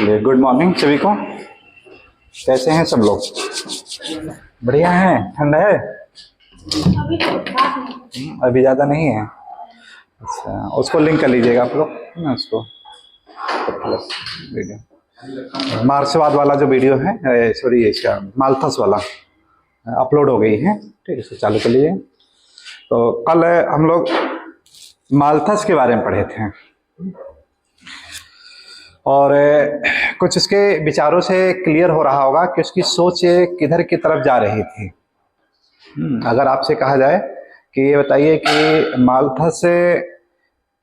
चलिए, good morning सभी को। कैसे हैं सब लोग? बढ़िया हैं? ठंड है? अभी ज़्यादा नहीं है। अच्छा, उसको लिंक कर लीजिएगा आप लोग ना, उसको प्लस वीडियो मार्क्सवाद वाला जो वीडियो है, सॉरी इसका माल्थस वाला अपलोड हो गई है। ठीक है, इसको चालू कर लीजिए। तो कल हम लोग माल्थस के बारे में पढ़े थे और कुछ उसके विचारों से क्लियर हो रहा होगा कि उसकी सोच किधर की तरफ जा रही थी। अगर आपसे कहा जाए कि ये बताइए कि माल्थस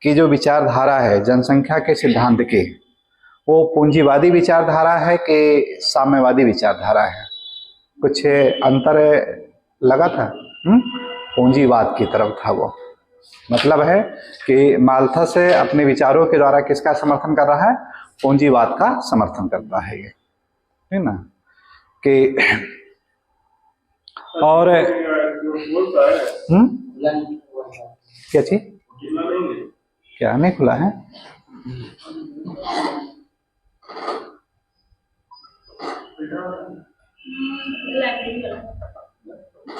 की जो विचारधारा है जनसंख्या के सिद्धांत की, वो पूंजीवादी विचारधारा है कि साम्यवादी विचारधारा है? कुछ अंतर लगा था? पूंजीवाद की तरफ था वो। मतलब है कि माल्थस अपने विचारों के द्वारा किसका समर्थन कर रहा है? पूंजीवाद का समर्थन करता है ये, है ना? कि और क्या चीज, क्या नहीं खुला है?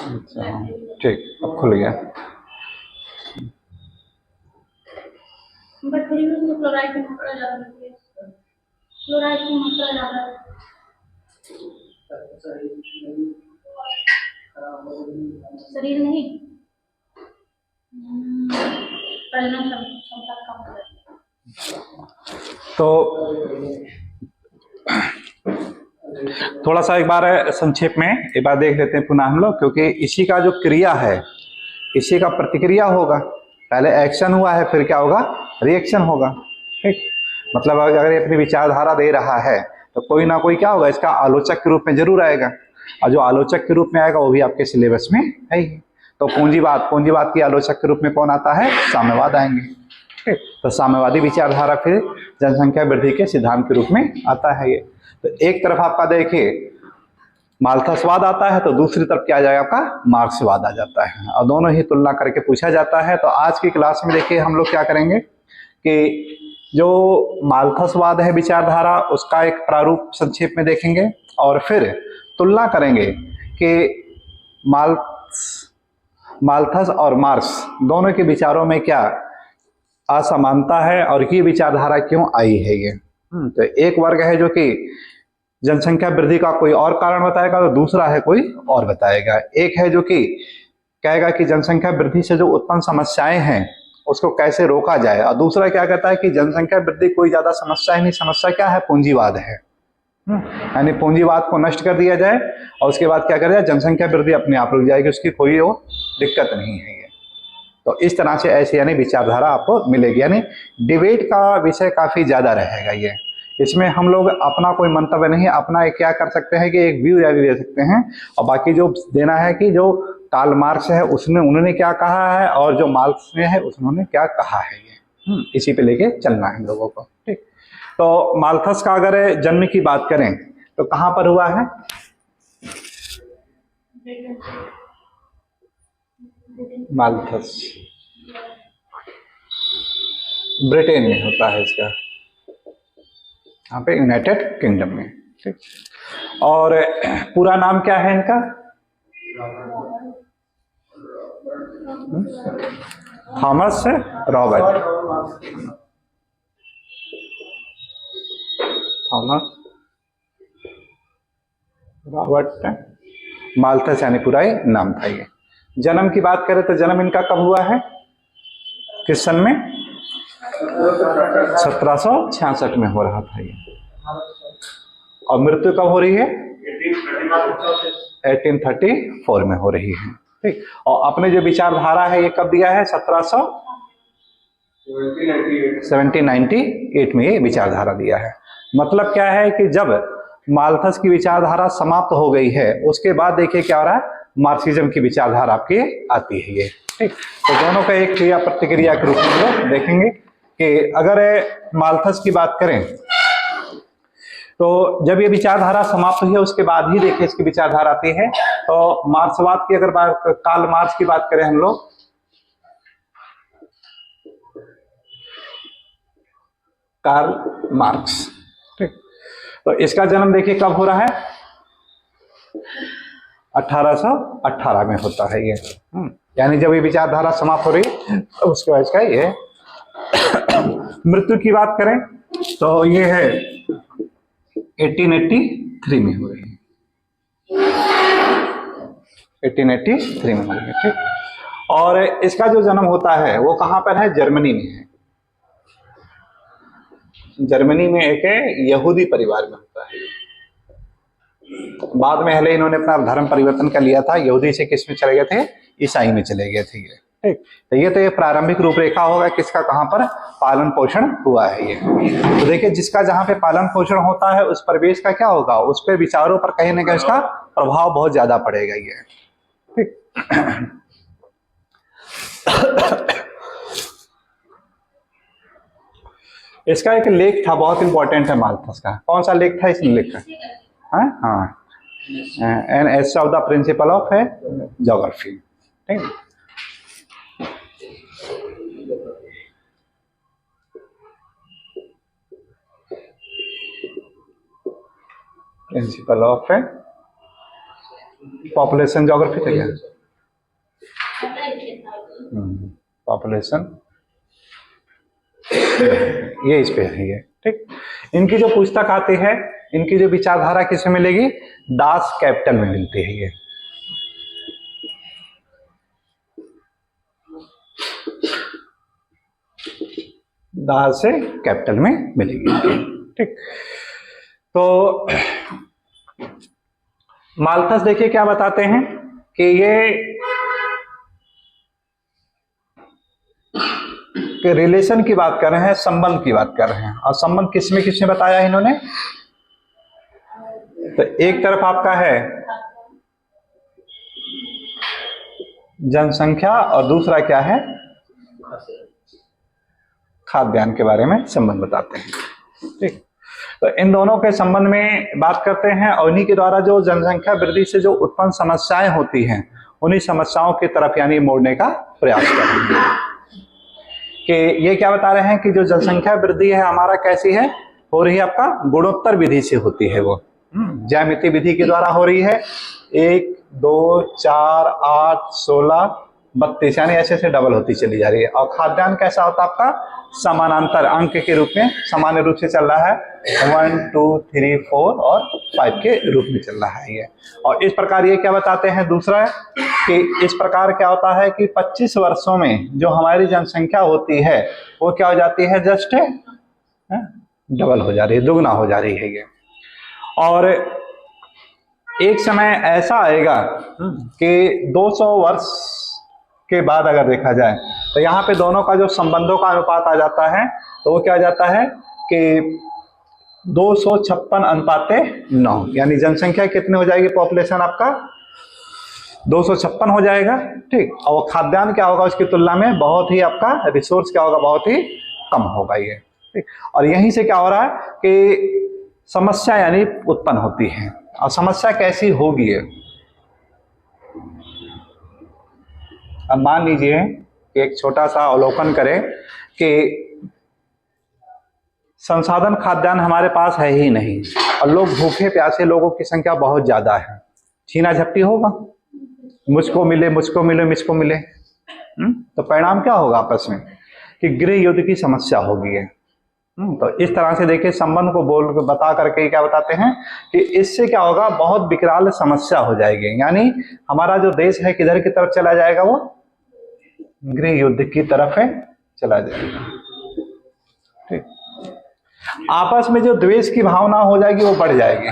अच्छा, ठीक, अब खुल गया। क्लोराइड की मात्रा ज्यादा शरीर नहीं क्षमता कम हो जाती है। तो थोड़ा सा एक बार संक्षेप में एक बार देख लेते हैं पुनः हम लोग, क्योंकि इसी का जो क्रिया है, इसी का प्रतिक्रिया होगा। पहले एक्शन हुआ है, फिर क्या होगा? रिएक्शन होगा। ठीक, मतलब अगर ये अपनी विचारधारा दे रहा है तो कोई ना कोई क्या होगा, इसका आलोचक के रूप में जरूर आएगा, और जो आलोचक के रूप में आएगा वो भी आपके सिलेबस में है ही। तो पूंजीवाद की आलोचक के रूप में कौन आता है? साम्यवाद आएंगे। ठीक, तो साम्यवादी विचारधारा फिर जनसंख्या वृद्धि के सिद्धांत के रूप में आता है ये। तो एक तरफ आपका देखिए माल्थसवाद आता है, तो दूसरी तरफ क्या आ जाएगा आपका? मार्क्सवाद आ जाता है, और दोनों ही तुलना करके पूछा जाता है। तो आज की क्लास में देखिए हम लोग क्या करेंगे कि जो माल्थसवाद है विचारधारा, उसका एक प्रारूप संक्षेप में देखेंगे, और फिर तुलना करेंगे कि माल्थस और मार्क्स दोनों के विचारों में क्या असमानता है और ये विचारधारा क्यों आई है ये। तो एक वर्ग है जो कि जनसंख्या वृद्धि का कोई और कारण बताएगा, तो दूसरा है कोई और बताएगा। एक है जो कि कहेगा कि जनसंख्या वृद्धि से जो उत्पन्न समस्याएं हैं उसको कैसे रोका जाए, और दूसरा क्या कहता है कि जनसंख्या वृद्धि कोई ज्यादा समस्या ही नहीं, समस्या क्या है? पूंजीवाद है। यानी पूंजीवाद को नष्ट कर दिया जाए और उसके बाद क्या कर जाए? जनसंख्या वृद्धि अपने आप रुक जाएगी, उसकी कोई वो दिक्कत नहीं है ये। तो इस तरह से ऐसी यानी विचारधारा आपको मिलेगी, यानी डिबेट का विषय काफी ज्यादा रहेगा ये। इसमें हम लोग अपना कोई मंतव्य नहीं, अपना एक क्या कर सकते हैं कि एक व्यू जारी दे सकते हैं, और बाकी जो देना है कि जो कार्ल मार्क्स है उसने उन्होंने क्या कहा है और जो मार्क्स ने है उन्होंने क्या कहा है ये, इसी पे लेके चलना है हम लोगों को। ठीक, तो माल्थस का अगर जन्म की बात करें तो कहाँ पर हुआ है? माल्थस ब्रिटेन में होता है इसका, यहाँ पे यूनाइटेड किंगडम में। ठीक, और पूरा नाम क्या है इनका? Thomas Robert, Thomas Robert Malthus, यानी पूरा ही नाम था ये। जन्म की बात करें तो जन्म इनका कब हुआ है? किस सन में? 1766 में हो रहा था ये। और मृत्यु कब हो रही है? 1834 में हो रही है। ठीक, और अपने जो विचारधारा है ये कब दिया है? 1798 में ये विचारधारा दिया है। मतलब क्या है कि जब माल्थस की विचारधारा समाप्त हो गई है उसके बाद देखिए क्या हो रहा है? मार्क्सिज्म की विचारधारा आपकी आती है ये। ठीक, तो दोनों का एक क्रिया प्रतिक्रिया के रूप में लोग देखेंगे कि अगर माल्थस की बात करें तो जब ये विचारधारा समाप्त हुई है उसके बाद ही देखिए इसकी विचारधारा आती है। तो मार्क्सवाद की अगर बात, कार्ल मार्क्स की बात करें हम लोग, कार्ल मार्क्स। ठीक, तो इसका जन्म देखिए कब हो रहा है, 1818 में होता है ये। यानी जब ये विचारधारा समाप्त हो रही तो उसके बाद इसका ये मृत्यु की बात करें तो ये है 1883 में हो रही है, 1883 में हो रही है, ठीक। और इसका जो जन्म होता है वो कहां पर है, जर्मनी में है। जर्मनी में एक यहूदी परिवार में होता है। बाद में पहले इन्होंने अपना धर्म परिवर्तन कर लिया था, यहूदी से किस में चले गए थे, ईसाई में चले गए थे ये, ठीक। तो ये प्रारंभिक रूपरेखा होगा किसका, कहां पर पालन पोषण हुआ है ये। तो देखिए जिसका जहां पे पालन पोषण होता है उस परिवेश का क्या होगा, उस पे विचारों पर कहीं ना कहीं उसका प्रभाव बहुत ज्यादा पड़ेगा ये, ठीक। इसका एक लेख था बहुत इंपॉर्टेंट है माल्थस का, कौन सा लेख था इसने लिखा, हाँ, an S of the principle of geography, ठीक। प्रिंसिपल ऑफ पॉपुलेशन ज्योग्राफी था क्या, पॉपुलेशन, ये इस पे है ये, ठीक। इनकी जो पुस्तक आती है, इनकी जो विचारधारा किसमें मिलेगी, दास कैपिटल में मिलती है ये। दास से कैपिटल में मिलेगी, ठीक। तो माल्थस देखिए क्या बताते हैं कि ये कि रिलेशन की बात कर रहे हैं, संबंध की बात कर रहे हैं। और संबंध किसमें किसने बताया इन्होंने, तो एक तरफ आपका है जनसंख्या और दूसरा क्या है, खाद्यान्न के बारे में संबंध बताते हैं, ठीक। तो इन दोनों के संबंध में बात करते हैं और इन्हीं के द्वारा जो जनसंख्या वृद्धि से जो उत्पन्न समस्याएं होती हैं उन्हीं समस्याओं की तरफ यानी मोड़ने का प्रयास कर रहे हैं। कि ये क्या बता रहे हैं कि जो जनसंख्या वृद्धि है हमारा कैसी है, हो रही है आपका गुणोत्तर विधि से होती है, वो ज्यामिति विधि के द्वारा हो रही है। 1 2 4 8 16 32 यानी ऐसे ऐसे डबल होती चली जा रही है। और खाद्यान्न कैसा होता है आपका, समानांतर अंक के रूप में सामान्य रूप से चल रहा है, 1 2 3 4 और 5 के रूप में चल रहा है ये। और इस प्रकार ये क्या बताते हैं, दूसरा कि इस प्रकार क्या होता है कि 25 वर्षों में जो हमारी जनसंख्या होती है वो क्या हो जाती है, जस्ट डबल हो जा रही है, दुगना हो जा रही है ये। और एक समय ऐसा आएगा कि 200 वर्ष के बाद अगर देखा जाए तो यहाँ पे दोनों का जो संबंधों का अनुपात आ जाता है, तो वो क्या आ जाता है कि 256:9, यानी जनसंख्या कितनी हो जाएगी, पॉपुलेशन आपका 256 हो जाएगा, ठीक। और खाद्यान्न क्या होगा उसकी तुलना में, बहुत ही आपका रिसोर्स क्या होगा, बहुत ही कम होगा ये, ठीक। और यहीं से क्या हो रहा है कि समस्या यानी उत्पन्न होती है। और समस्या कैसी होगी है, अब मान लीजिए कि एक छोटा सा अवलोकन करें कि संसाधन खाद्यान्न हमारे पास है ही नहीं और लोग भूखे प्यासे लोगों की संख्या बहुत ज्यादा है, छीना झपटी होगा, मुझको मिले मुझको मिले मुझको मिले, तो परिणाम क्या होगा आपस में कि गृह युद्ध की समस्या होगी है। तो इस तरह से देखिए संबंध को बता करके क्या बताते हैं कि इससे क्या होगा, बहुत विकराल समस्या हो जाएगी, यानी हमारा जो देश है किधर की तरफ चला जाएगा, वो गृह युद्ध की तरफ है चला जाएगा, ठीक। आपस में जो द्वेष की भावना हो जाएगी वो बढ़ जाएगी,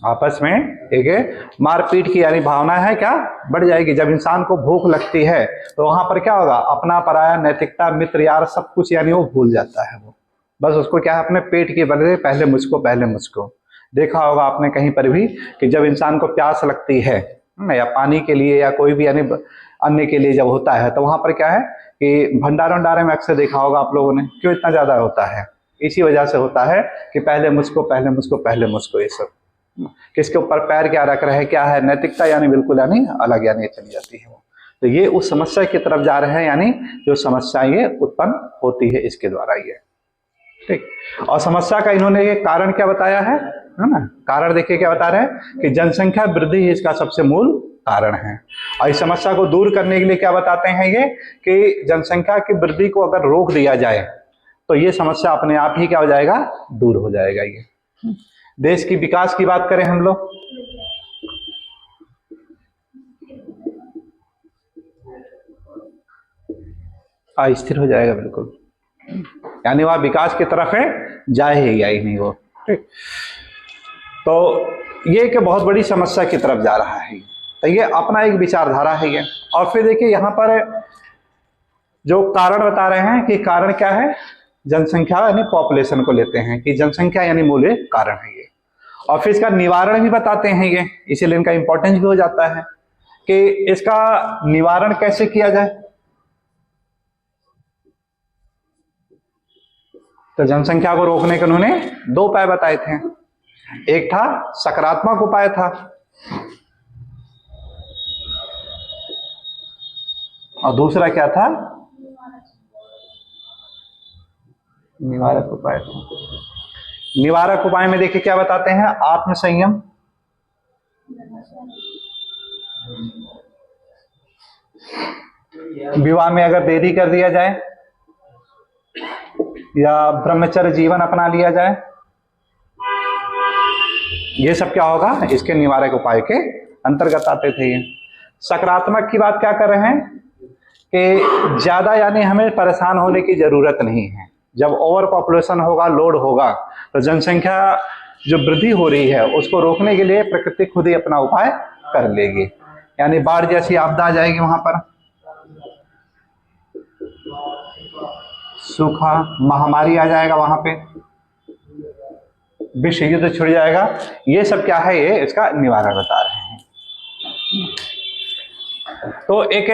आपस में एक मारपीट की यानी भावना है क्या, बढ़ जाएगी। जब इंसान को भूख लगती है तो वहां पर क्या होगा, अपना पराया, नैतिकता, मित्र यार सब कुछ यानी वो भूल जाता है, वो बस उसको क्या है, अपने पेट की बदले पहले मुझको पहले मुझको। देखा होगा आपने कहीं पर भी कि जब इंसान को प्यास लगती है या पानी के लिए या कोई भी यानी अन्य के लिए जब होता है तो वहां पर क्या है कि भंडारे वंडारे में अक्सर देखा होगा आप लोगों ने, क्यों इतना ज्यादा होता है, इसी वजह से होता है कि पहले मुझको पहले मुझको पहले मुझको, ये सब किसके ऊपर पैर क्या रख रहे हैं, क्या है, नैतिकता यानी बिल्कुल यानी अलग यानी चली जाती है वो। तो ये उस समस्या की तरफ जा रहे हैं, यानी जो समस्या ये उत्पन्न होती है इसके द्वारा ये, ठीक। और समस्या का इन्होंने ये कारण क्या बताया है ना? कारण देखिए क्या बता रहे हैं कि जनसंख्या वृद्धि ही इसका सबसे मूल कारण है। और इस समस्या को दूर करने के लिए क्या बताते हैं ये कि जनसंख्या की वृद्धि को अगर रोक दिया जाए तो ये समस्या अपने आप ही क्या हो जाएगा, दूर हो जाएगा। ये देश की विकास की बात करें हम लोग, अस्थिर हो जाएगा बिल्कुल, यानी वह विकास की तरफ है जाएगा ही नहीं वो। ठीक, तो ये एक बहुत बड़ी समस्या की तरफ जा रहा है। तो ये अपना एक विचारधारा है ये। और फिर देखिए यहाँ पर जो कारण बता रहे हैं कि कारण क्या है, जनसंख्या यानी पॉपुलेशन को लेते हैं कि जनसंख्या यानी मूल कारण है ये। और फिर इसका निवारण भी बताते हैं ये, इसीलिए इनका इंपॉर्टेंस भी हो जाता है कि इसका निवारण कैसे किया जाए। तो जनसंख्या को रोकने के उन्होंने दो उपाय बताए थे। एक था सकारात्मक उपाय था और दूसरा क्या था, निवारक उपाय था। निवारक उपाय में देखिए क्या बताते हैं, आत्म संयम, विवाह में अगर देरी कर दिया जाए या ब्रह्मचर्य जीवन अपना लिया जाए, ये सब क्या होगा, इसके निवारक उपाय के अंतर्गत आते थे ये। सकारात्मक की बात क्या कर रहे हैं कि ज्यादा यानी हमें परेशान होने की जरूरत नहीं है। जब ओवर पॉपुलेशन होगा, लोड होगा, तो जनसंख्या जो वृद्धि हो रही है उसको रोकने के लिए प्रकृति खुद ही अपना उपाय कर लेगी। यानी बाढ़ जैसी आपदा आ जाएगी, वहां पर सूखा, महामारी आ जाएगा, वहां पे विश्व युद्ध छिड़ जाएगा। ये सब क्या है, ये इसका निवारण बता रहे हैं। तो एक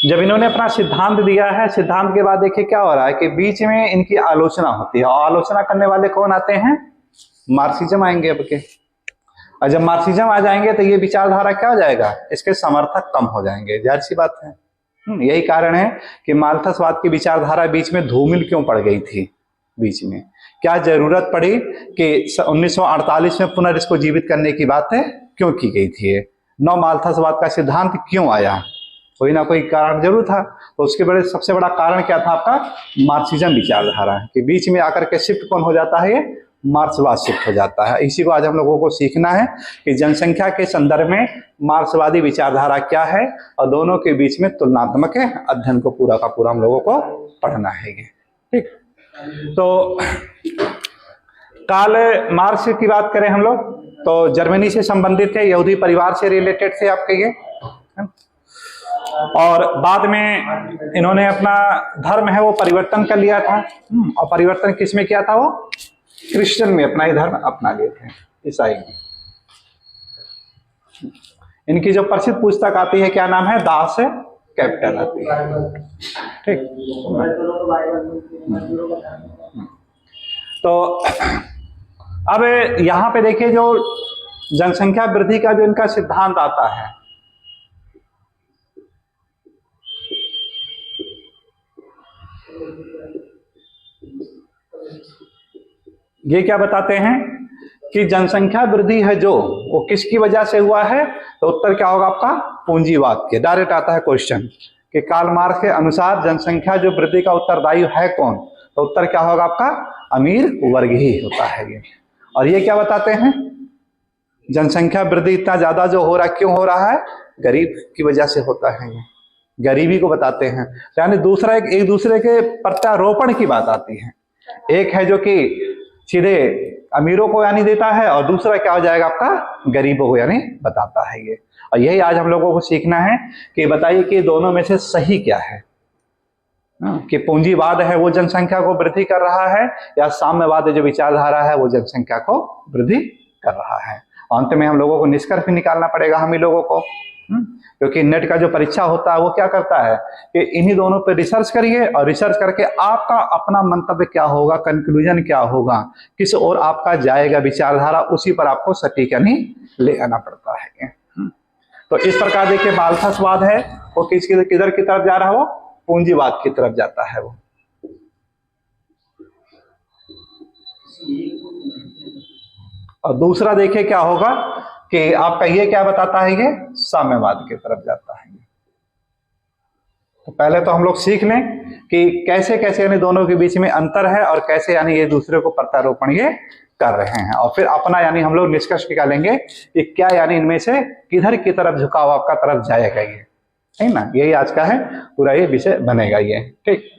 जब इन्होंने अपना सिद्धांत दिया है, सिद्धांत के बाद देखिए क्या हो रहा है कि बीच में इनकी आलोचना होती है। और आलोचना करने वाले कौन आते हैं, मार्क्सिज्म आएंगे अब के। और जब मार्क्सिज्म आ जाएंगे तो ये विचारधारा क्या हो जाएगा, इसके समर्थक कम हो जाएंगे, जाहिर सी बात है। यही कारण है कि माल्थसवाद की विचारधारा बीच में धूमिल क्यों पड़ गई थी। बीच में क्या जरूरत पड़ी कि 1948 में पुनः जीवित करने की बात है क्यों की गई थी, नव माल्थसवाद का सिद्धांत क्यों आया, कोई ना कोई कारण जरूर था। तो उसके सबसे बड़ा कारण क्या था, आपका मार्क्सिज्म विचारधारा कि बीच में आकर के शिफ्ट कौन हो जाता है, ये मार्क्सवाद शिफ्ट हो जाता है। इसी को आज हम लोगों को सीखना है कि जनसंख्या के संदर्भ में मार्क्सवादी विचारधारा क्या है और दोनों के बीच में तुलनात्मक अध्ययन को पूरा का पूरा हम लोगों को पढ़ना है। ठीक, तो कार्ल मार्क्स की बात करें हम लोग तो जर्मनी से संबंधित थे, यहूदी परिवार से रिलेटेड थे आपके ये। और बाद में इन्होंने अपना धर्म है वो परिवर्तन कर लिया था। और परिवर्तन किस में किया था, वो क्रिश्चियन में अपना ही धर्म अपना लिए थे, ईसाई में। इनकी जो प्रसिद्ध पुस्तक आती है, क्या नाम है, दास कैपिटल आती है। ठीक, तो अब यहां पे देखिए जो जनसंख्या वृद्धि का जो इनका सिद्धांत आता है, ये क्या बताते हैं कि जनसंख्या वृद्धि है जो वो किसकी वजह से हुआ है, तो उत्तर क्या होगा आपका, पूंजीवाद के। डायरेक्ट आता है क्वेश्चन कि कार्ल मार्क्स के अनुसार जनसंख्या जो वृद्धि का उत्तरदायी है कौन, तो उत्तर क्या होगा आपका, अमीर वर्ग ही होता है ये। और ये क्या बताते हैं, जनसंख्या वृद्धि इतना ज्यादा जो हो रहा है, क्यों हो रहा है, गरीब की वजह से होता है ये, गरीबी को बताते हैं। यानी दूसरा एक दूसरे के प्रत्यारोपण की बात आती है। एक है जो कि सीधे अमीरों को यानी देता है और दूसरा क्या हो जाएगा आपका, गरीबों को यानी बताता है ये। और यही आज हम लोगों को सीखना है कि बताइए कि दोनों में से सही क्या है, कि पूंजीवाद है वो जनसंख्या को वृद्धि कर रहा है या साम्यवाद जो विचारधारा है वो जनसंख्या को वृद्धि कर रहा है। अंत में हम लोगों को निष्कर्ष भी निकालना पड़ेगा हम ही लोगों को, क्योंकि नेट का जो परीक्षा होता है वो क्या करता है कि इन्हीं दोनों पे रिसर्च करिए और रिसर्च करके आपका अपना मंतव्य क्या होगा, कंक्लूजन क्या होगा, किस ओर आपका जाएगा विचारधारा, उसी पर आपको सटीक यानी ले आना पड़ता है। तो इस प्रकार देखिए माल्थसवाद है वो किधर की तरफ जा रहा है, वो पूंजीवाद की तरफ जाता है वो। और दूसरा देखिए क्या होगा कि आपका ये क्या बताता है, ये साम्यवाद की तरफ जाता है। तो पहले तो हम लोग सीख लें कि कैसे कैसे यानी दोनों के बीच में अंतर है और कैसे यानी ये दूसरे को प्रत्यारोपण ये कर रहे हैं, और फिर अपना यानी हम लोग निष्कर्ष निकालेंगे कि क्या यानी इनमें से किधर की तरफ झुकाव आपका तरफ जाएगा, ये है ना। यही आज का है पूरा ये विषय बनेगा ये। ठीक,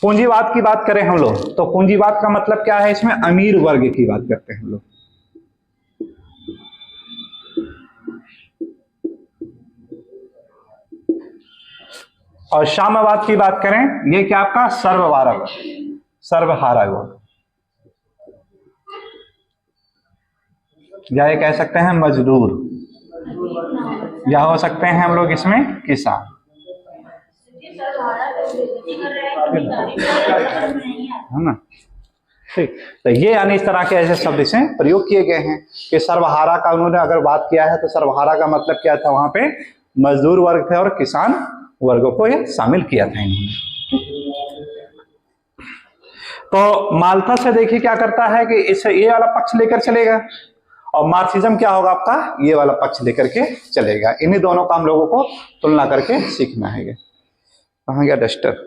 पूंजीवाद की बात करें हम लोग तो पूंजीवाद का मतलब क्या है, इसमें अमीर वर्ग की बात करते हैं हम लोग। और साम्यवाद की बात करें, ये क्या आपका सर्वहारा वर्ग, सर्वहारा वर्ग, या ये कह सकते हैं मजदूर, या हो सकते हैं हम लोग इसमें किसान। है ना। ठीक, तो ये यानी इस तरह के ऐसे शब्द इसमें प्रयोग किए गए हैं कि सर्वहारा का उन्होंने अगर बात किया है तो सर्वहारा का मतलब क्या था, वहां पे मजदूर वर्ग थे और किसान वर्गों को ये शामिल किया था इन्होंने। तो माल्था से देखिए क्या करता है कि इसे ये वाला पक्ष लेकर चलेगा, और मार्क्सिज्म क्या होगा आपका, ये वाला पक्ष लेकर के चलेगा। इन्हीं दोनों का हम लोगों को तुलना करके सीखना है। कहाँ गया डस्टर?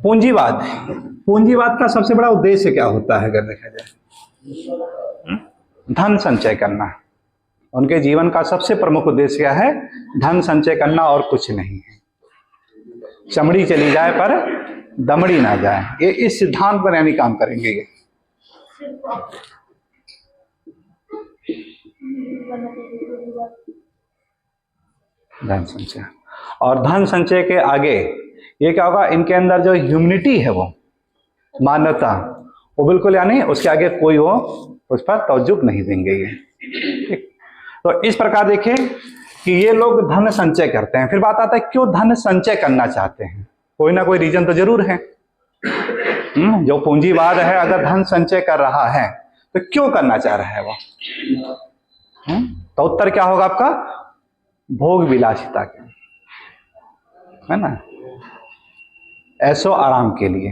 पूंजीवाद, पूंजीवाद का सबसे बड़ा उद्देश्य क्या होता है अगर देखा जाए, धन संचय करना। उनके जीवन का सबसे प्रमुख उद्देश्य क्या है, धन संचय करना और कुछ नहीं है। चमड़ी चली जाए पर दमड़ी ना जाए, ये इस सिद्धांत पर यानी काम करेंगे ये। धन संचय, और धन संचय के आगे ये क्या होगा, इनके अंदर जो ह्यूमनिटी है, वो मानवता, वो बिल्कुल यानी उसके आगे कोई वो उस पर तवज्जुह नहीं देंगे ये। ठीक, तो इस प्रकार देखिए कि ये लोग धन संचय करते हैं। फिर बात आता है क्यों धन संचय करना चाहते हैं, कोई ना कोई रीजन तो जरूर है। जो पूंजीवाद है अगर धन संचय कर रहा है तो क्यों करना चाह रहा है वो, तो उत्तर क्या होगा आपका, भोग विलासिता के, है ना, ऐसो आराम के लिए।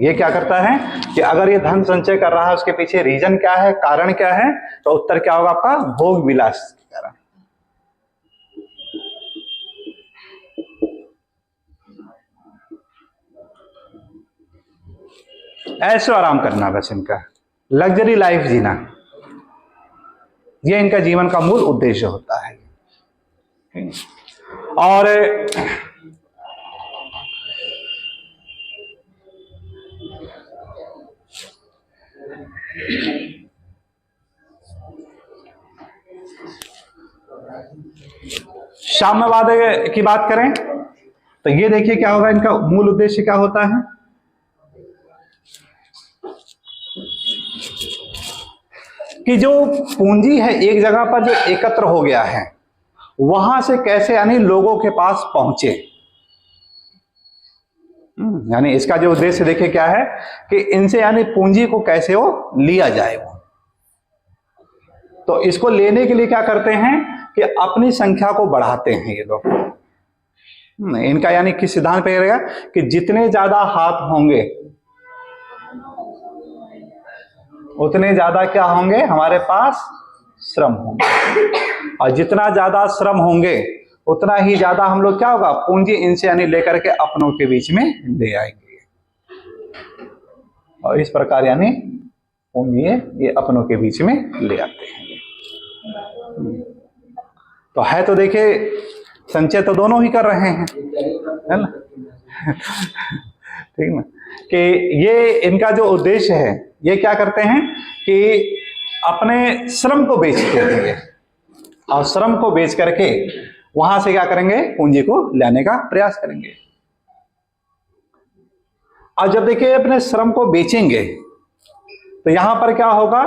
ये क्या करता है कि अगर ये धन संचय कर रहा है उसके पीछे रीजन क्या है, कारण क्या है, तो उत्तर क्या होगा आपका, भोग विलास के कारण। ऐसो आराम करना, बस इनका लग्जरी लाइफ जीना, ये इनका जीवन का मूल उद्देश्य होता है। और साम्यवाद की बात करें तो ये देखिए क्या होगा, इनका मूल उद्देश्य क्या होता है, कि जो पूंजी है एक जगह पर जो एकत्र हो गया है, वहां से कैसे यानी लोगों के पास पहुंचे। यानी इसका जो उद्देश्य देखिए क्या है कि इनसे यानी पूंजी को कैसे वो लिया जाए वो। तो इसको लेने के लिए क्या करते हैं कि अपनी संख्या को बढ़ाते हैं ये लोग। इनका यानी किस सिद्धांत पे रहेगा कि जितने ज्यादा हाथ होंगे उतने ज्यादा क्या होंगे हमारे पास, श्रम होंगे, और जितना ज्यादा श्रम होंगे उतना ही ज्यादा हम लोग क्या होगा, पूंजी इनसे यानी लेकर के अपनों के बीच में ले आएंगे। और इस प्रकार यानी पूंजी ये अपनों के बीच में ले आते हैं। तो है तो देखिए संचय तो दोनों ही कर रहे हैं, है ना। ठीक ना, कि ये इनका जो उद्देश्य है, ये क्या करते हैं कि अपने श्रम को बेचते हैं ये, और श्रम को बेच करके वहां से क्या करेंगे, पूंजी को लाने का प्रयास करेंगे। और जब देखिए अपने श्रम को बेचेंगे तो यहां पर क्या होगा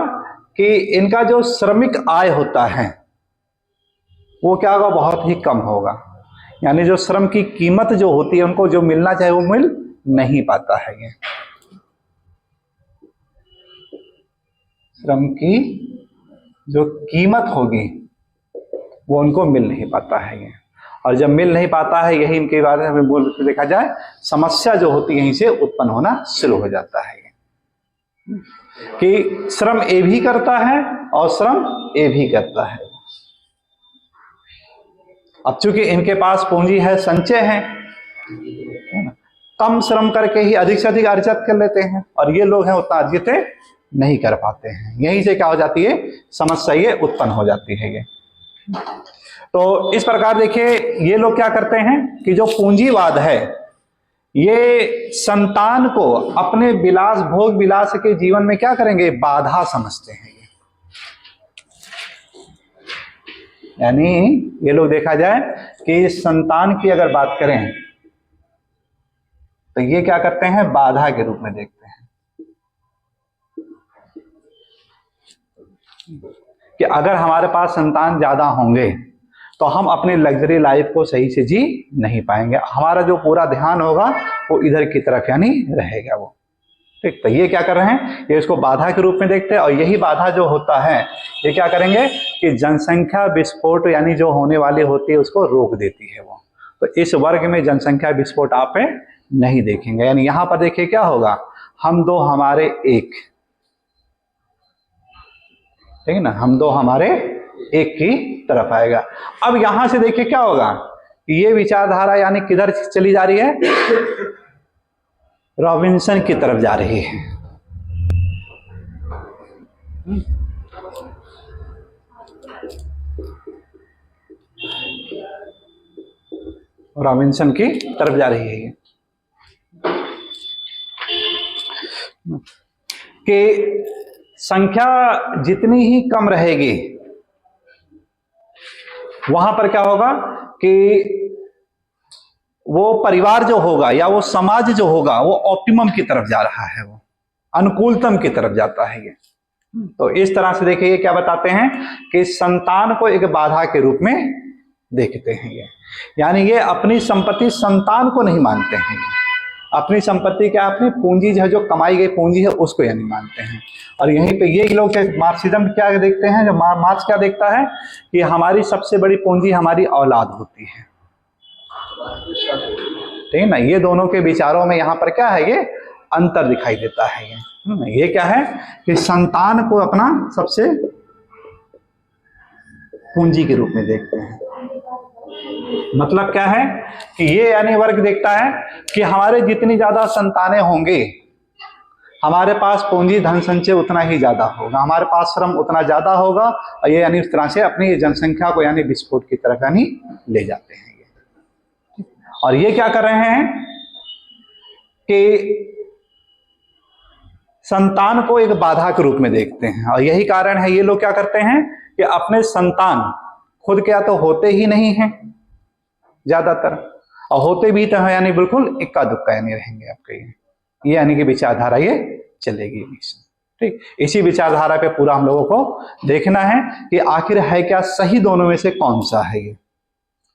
कि इनका जो श्रमिक आय होता है वो क्या होगा, बहुत ही कम होगा। यानी जो श्रम की कीमत जो होती है उनको जो मिलना चाहिए वो मिल नहीं पाता है। ये श्रम की जो कीमत होगी वो उनको मिल नहीं पाता है। ये और जब मिल नहीं पाता है, यही इनके बारे में मूल रूप से देखा जाए समस्या जो होती है यहीं से उत्पन्न होना शुरू हो जाता है कि श्रम ए भी करता है और श्रम ए भी करता है। अब चूंकि इनके पास पूंजी है, संचय है, कम श्रम करके ही अधिक से अधिक अर्जित कर लेते हैं, और ये लोग हैं उतना अर्जित नहीं कर पाते हैं। यहीं से क्या हो जाती है, समस्या ये उत्पन्न हो जाती है। ये तो इस प्रकार देखिए ये लोग क्या करते हैं कि जो पूंजीवाद है ये संतान को अपने विलास भोग विलास के जीवन में क्या करेंगे, बाधा समझते हैं। यानी ये लोग देखा जाए कि संतान की अगर बात करें तो ये क्या करते हैं, बाधा के रूप में देखते हैं कि अगर हमारे पास संतान ज्यादा होंगे तो हम अपनी लग्जरी लाइफ को सही से जी नहीं पाएंगे, हमारा जो पूरा ध्यान होगा वो इधर की तरफ यानी रहेगा वो। ठीक, तो ये क्या कर रहे हैं, ये इसको बाधा के रूप में देखते हैं, और यही बाधा जो होता है ये क्या करेंगे कि जनसंख्या विस्फोट यानी जो होने वाली होती है उसको रोक देती है वो। तो इस वर्ग में जनसंख्या विस्फोट आप नहीं देखेंगे। यानी यहां पर देखिए क्या होगा, हम दो हमारे एक, ठीक है ना, हम दो हमारे एक की तरफ आएगा। अब यहां से देखिए क्या होगा, ये विचारधारा यानी किधर चली जा रही है, रॉबिन्सन की तरफ जा रही है। रॉबिन्सन की तरफ जा रही है कि संख्या जितनी ही कम रहेगी वहां पर क्या होगा कि वो परिवार जो होगा या वो समाज जो होगा वो ऑप्टिमम की तरफ जा रहा है, वो अनुकूलतम की तरफ जाता है। ये तो इस तरह से देखिए ये क्या बताते हैं कि संतान को एक बाधा के रूप में देखते हैं ये, यानी ये अपनी संपत्ति संतान को नहीं मानते हैं, अपनी संपत्ति क्या, अपनी पूंजी जो कमाई गई पूंजी है उसको यानी मानते हैं। और यहीं पे ये लोग मार्क्सिज्म क्या देखते हैं, जो मार्क्स क्या देखता है कि हमारी सबसे बड़ी पूंजी हमारी औलाद होती है। ठीक है ना, ये दोनों के विचारों में यहाँ पर क्या है, ये अंतर दिखाई देता है। ये क्या है कि संतान को अपना सबसे पूंजी के रूप में देखते हैं। मतलब क्या है कि ये यानी वर्ग देखता है कि हमारे जितनी ज्यादा संतानें होंगे हमारे पास पूंजी धन संचय उतना ही ज्यादा होगा, हमारे पास श्रम उतना ज्यादा होगा, और ये यानी उस तरह से अपनी जनसंख्या को यानी विस्फोट की तरफ यानी ले जाते हैं। और ये क्या कर रहे हैं कि संतान को एक बाधा के रूप में देखते हैं, और यही कारण है ये लोग क्या करते हैं कि अपने संतान खुद क्या तो होते ही नहीं हैं ज्यादातर, और होते भी तो यानी बिल्कुल इक्का दुक्का यानी रहेंगे आपके। ये यानी कि विचारधारा ये चलेगी। ठीक, इसी विचारधारा पे पूरा हम लोगों को देखना है कि आखिर है क्या सही दोनों में से कौन सा है। ये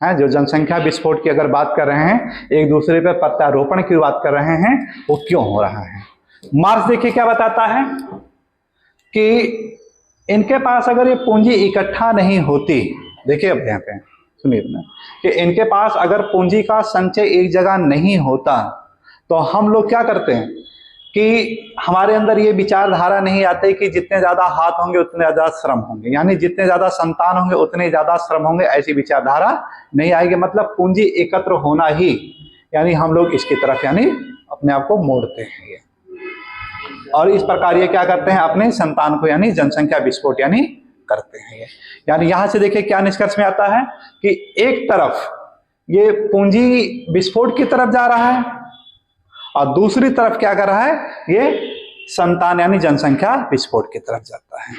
है जो जनसंख्या विस्फोट की अगर बात कर रहे हैं, एक दूसरे पर प्रत्यारोपण की बात कर रहे हैं, वो क्यों हो रहा है। मार्क्स देखिए क्या बताता है कि इनके पास अगर ये पूंजी इकट्ठा नहीं होती, देखिए अब यहाँ पे सुनिए ना, कि इनके पास अगर पूंजी का संचय एक जगह नहीं होता तो हम लोग क्या करते हैं कि हमारे अंदर ये विचारधारा नहीं आती कि जितने ज्यादा हाथ होंगे उतने ज्यादा श्रम होंगे, यानी जितने ज्यादा संतान होंगे उतने ज्यादा श्रम होंगे, ऐसी विचारधारा नहीं आएगी। मतलब पूंजी एकत्र होना ही यानी हम लोग इसकी तरफ यानी अपने आप को मोड़ते हैं ये, और इस प्रकार ये क्या करते हैं, अपने संतान को यानी जनसंख्या विस्फोट यानी करते हैं ये। यानी यहां से देखिए क्या निष्कर्ष में आता है कि एक तरफ ये पूंजी विस्फोट की तरफ जा रहा है और दूसरी तरफ क्या कर रहा है, ये संतान यानी जनसंख्या विस्फोट की तरफ जाता है।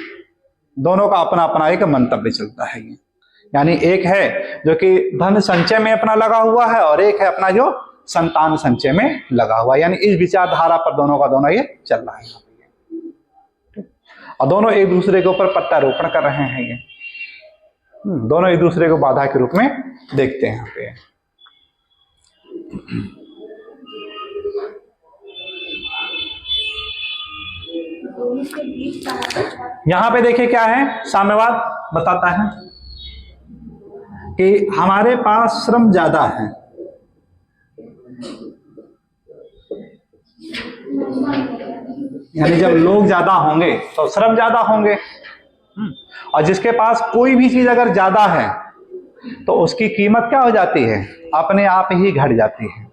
दोनों का अपना अपना एक मंतव्य चलता है ये, यानी एक है जो कि धन संचय में अपना लगा हुआ है और एक है अपना जो संतान संचय में लगा हुआ है, यानी इस विचारधारा पर दोनों का दोनों ये चल रहा है। और दोनों एक दूसरे के ऊपर प्रत्यारोपण कर रहे हैं। ये दोनों एक दूसरे को बाधा के रूप में देखते हैं यहाँ पे। दोनों के बीच का यहाँ पे देखिए क्या है, साम्यवाद बताता है कि हमारे पास श्रम ज्यादा है, यानी जब लोग ज्यादा होंगे तो श्रम ज्यादा होंगे, और जिसके पास कोई भी चीज अगर ज्यादा है तो उसकी कीमत क्या हो जाती है, अपने आप ही घट जाती है।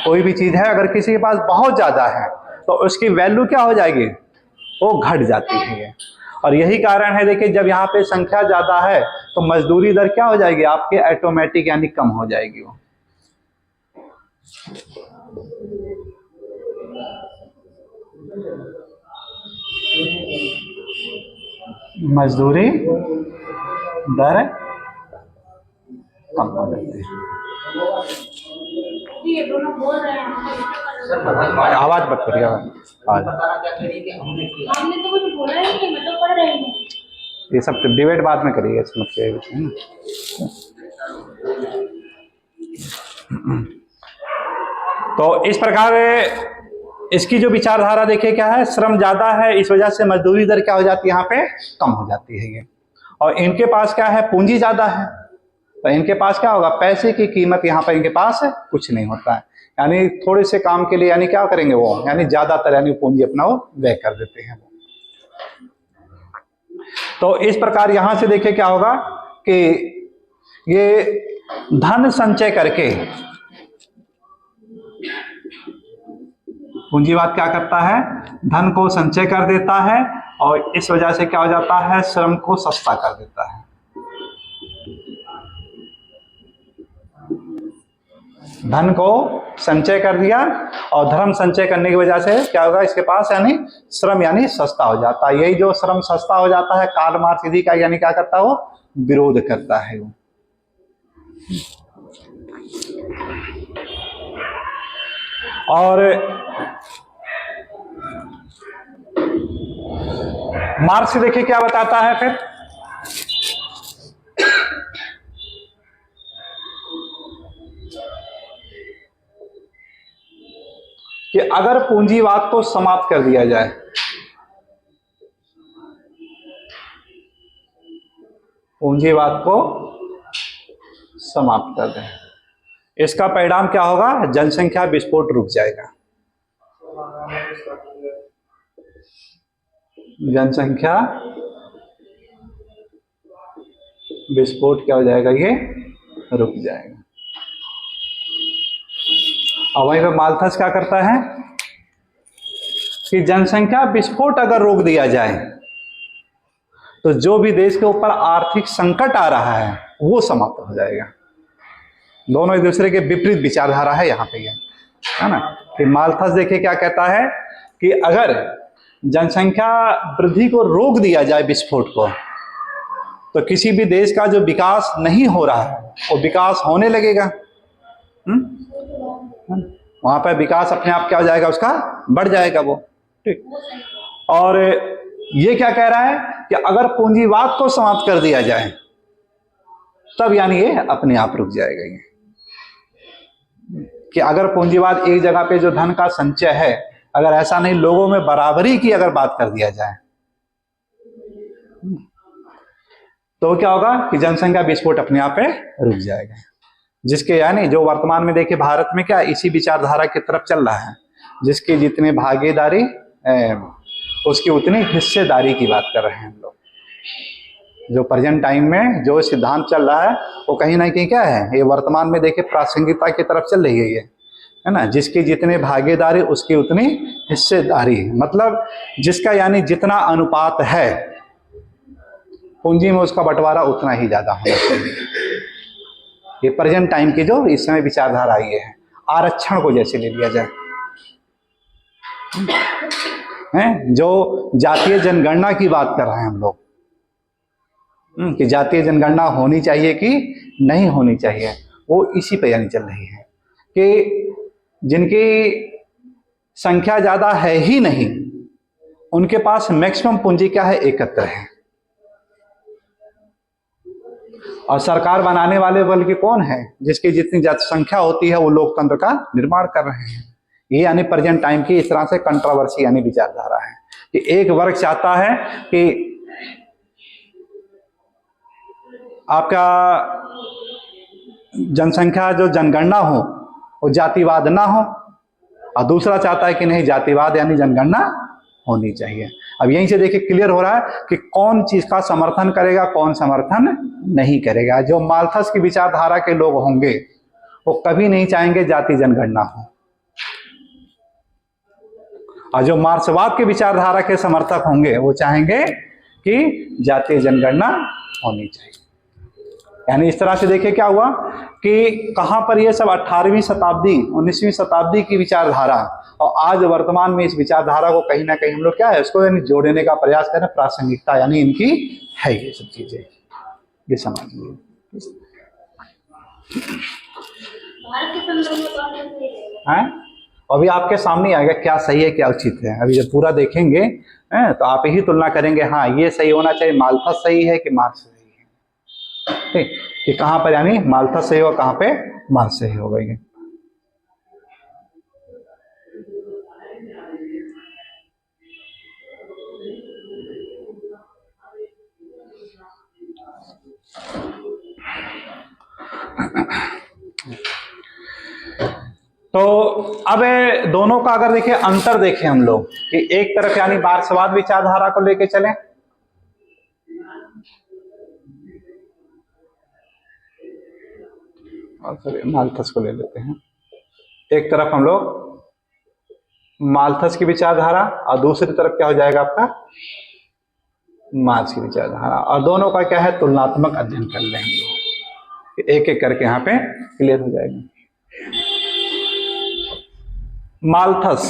कोई भी चीज है अगर किसी के पास बहुत ज्यादा है तो उसकी वैल्यू क्या हो जाएगी, वो घट जाती है। और यही कारण है, देखिए जब यहाँ पे संख्या ज्यादा है तो मजदूरी दर क्या हो जाएगी आपके, ऑटोमेटिक यानी कम हो जाएगी वो। मजदूरी दर कम हो जाती है। ये दोनों बोल रहे हैं। आवाज मत करिए, आवाज। आपने तो कुछ बोला ही नहीं, मैं तो पढ़ रही हूँ। ये सब डिबेट बाद में करिए, समझ के है ना। तो इस प्रकार इसकी जो विचारधारा देखिए क्या है, श्रम ज्यादा है इस वजह से मजदूरी दर क्या हो जाती है यहाँ पे, कम हो जाती है ये। और इनके पास क्या है, पूंजी ज्यादा है, तो इनके पास क्या होगा, पैसे की कीमत यहाँ पर इनके पास है कुछ नहीं होता है, यानी थोड़े से काम के लिए यानी क्या करेंगे वो, यानी ज्यादातर यानी पूंजी अपना वो व्यय कर देते हैं वो। तो इस प्रकार यहां से देखिए क्या होगा कि ये धन संचय करके, पूंजीवाद क्या करता है, धन को संचय कर देता है और इस वजह से क्या हो जाता है, श्रम को सस्ता कर देता है। धन को संचय कर दिया और धर्म संचय करने की वजह से क्या होगा, इसके पास यानी श्रम यानी सस्ता हो जाता है। यही जो श्रम सस्ता हो जाता है, कार्ल मार्क्स इसी का यानी क्या करता है, वो विरोध करता है वो। और मार्क्स देखिए क्या बताता है फिर, कि अगर पूंजीवाद को समाप्त कर दिया जाए, पूंजीवाद को समाप्त कर दें, इसका परिणाम क्या होगा, जनसंख्या विस्फोट रुक जाएगा। जनसंख्या विस्फोट क्या हो जाएगा, ये रुक जाएगा। और वहीं पर माल्थस क्या करता है कि जनसंख्या विस्फोट अगर रोक दिया जाए तो जो भी देश के ऊपर आर्थिक संकट आ रहा है वो समाप्त हो जाएगा। दोनों एक दूसरे के विपरीत विचारधारा है यहाँ पे, ये है ना। कि माल्थस देखिए क्या कहता है कि अगर जनसंख्या वृद्धि को रोक दिया जाए, विस्फोट को, तो किसी भी देश का जो विकास नहीं हो रहा है वो विकास होने लगेगा। वहां पर विकास अपने आप क्या हो जाएगा, उसका बढ़ जाएगा वो, ठीक। और ये क्या कह रहा है कि अगर पूंजीवाद को समाप्त कर दिया जाए तब यानी ये अपने आप रुक जाएगा। ये कि अगर पूंजीवाद एक जगह पे जो धन का संचय है, अगर ऐसा नहीं लोगों में बराबरी की अगर बात कर दिया जाए तो क्या होगा कि जनसंख्या विस्फोट अपने आप पे रुक जाएगा। जिसके यानी जो वर्तमान में देखिए भारत में क्या इसी विचारधारा की तरफ चल रहा है, जिसकी जितनी भागीदारी उसकी उतनी हिस्सेदारी की बात कर रहे हैं हम लोग। जो प्रेजेंट टाइम में जो सिद्धांत चल रहा है वो कहीं ना कहीं क्या है, ये वर्तमान में देखिए प्रासंगिकता की तरफ चल रही है ये, है ना। जिसकी जितनी भागीदारी उसकी उतनी हिस्सेदारी, मतलब जिसका यानी जितना अनुपात है पूंजी में उसका बंटवारा उतना ही ज्यादा होना चाहिए। ये प्रेजेंट टाइम की जो इस समय विचारधारा आई है। आरक्षण को जैसे ले लिया जाए, हैं जो जातीय जनगणना की बात कर रहे हैं हम लोग, कि जातीय जनगणना होनी चाहिए कि नहीं होनी चाहिए, वो इसी पे यानी चल रही है कि जिनकी संख्या ज्यादा है ही नहीं उनके पास मैक्सिमम पूंजी क्या है, एकत्र है। और सरकार बनाने वाले बल्कि कौन है, जिसकी जितनी जनसंख्या होती है वो लोकतंत्र का निर्माण कर रहे हैं। ये यानी प्रेजेंट टाइम की इस तरह से कंट्रोवर्सी यानी विचारधारा है कि एक वर्ग चाहता है कि आपका जनसंख्या जो जनगणना हो वो जातिवाद ना हो, और दूसरा चाहता है कि नहीं, जातिवाद यानी जनगणना होनी चाहिए। अब यहीं से देखिए क्लियर हो रहा है कि कौन चीज का समर्थन करेगा, कौन समर्थन नहीं करेगा। जो माल्थस की विचारधारा के लोग होंगे वो कभी नहीं चाहेंगे जाति जनगणना हो, और जो मार्क्सवाद के विचारधारा के समर्थक होंगे वो चाहेंगे कि जातीय जनगणना होनी चाहिए। यानी इस तरह से देखिए क्या हुआ कि कहां पर ये सब 18वीं शताब्दी 19वीं शताब्दी की विचारधारा, और आज वर्तमान में इस विचारधारा को कहीं ना कहीं हम लोग क्या है उसको यानी जोड़ने का प्रयास करें। प्रासंगिकता यानी इनकी है ये सब चीजें, ये समझिए। भारत के संदर्भ में कौन सा सही रहेगा? हैं अभी आपके सामने आएगा क्या सही है क्या उचित है। अभी जब पूरा देखेंगे तो आप ही तुलना करेंगे, हाँ ये सही होना चाहिए, माल्थस सही है कि मार्क्स सही है। ठीक, कि कहां पर यानी माल्थस सही हो, कहां पे मार्क्स सही हो गई। तो अब दोनों का अगर देखिए अंतर देखें हम लोग कि एक तरफ यानी मार्क्सवाद विचारधारा को लेके चलें, और फिर माल्थस को ले लेते हैं। एक तरफ हम लोग माल्थस की विचारधारा और दूसरी तरफ क्या हो जाएगा आपका मार्क्स की विचारधारा, और दोनों का क्या है तुलनात्मक अध्ययन कर लेंगे। एक एक करके यहाँ पे क्लियर हो जाएगा। माल्थस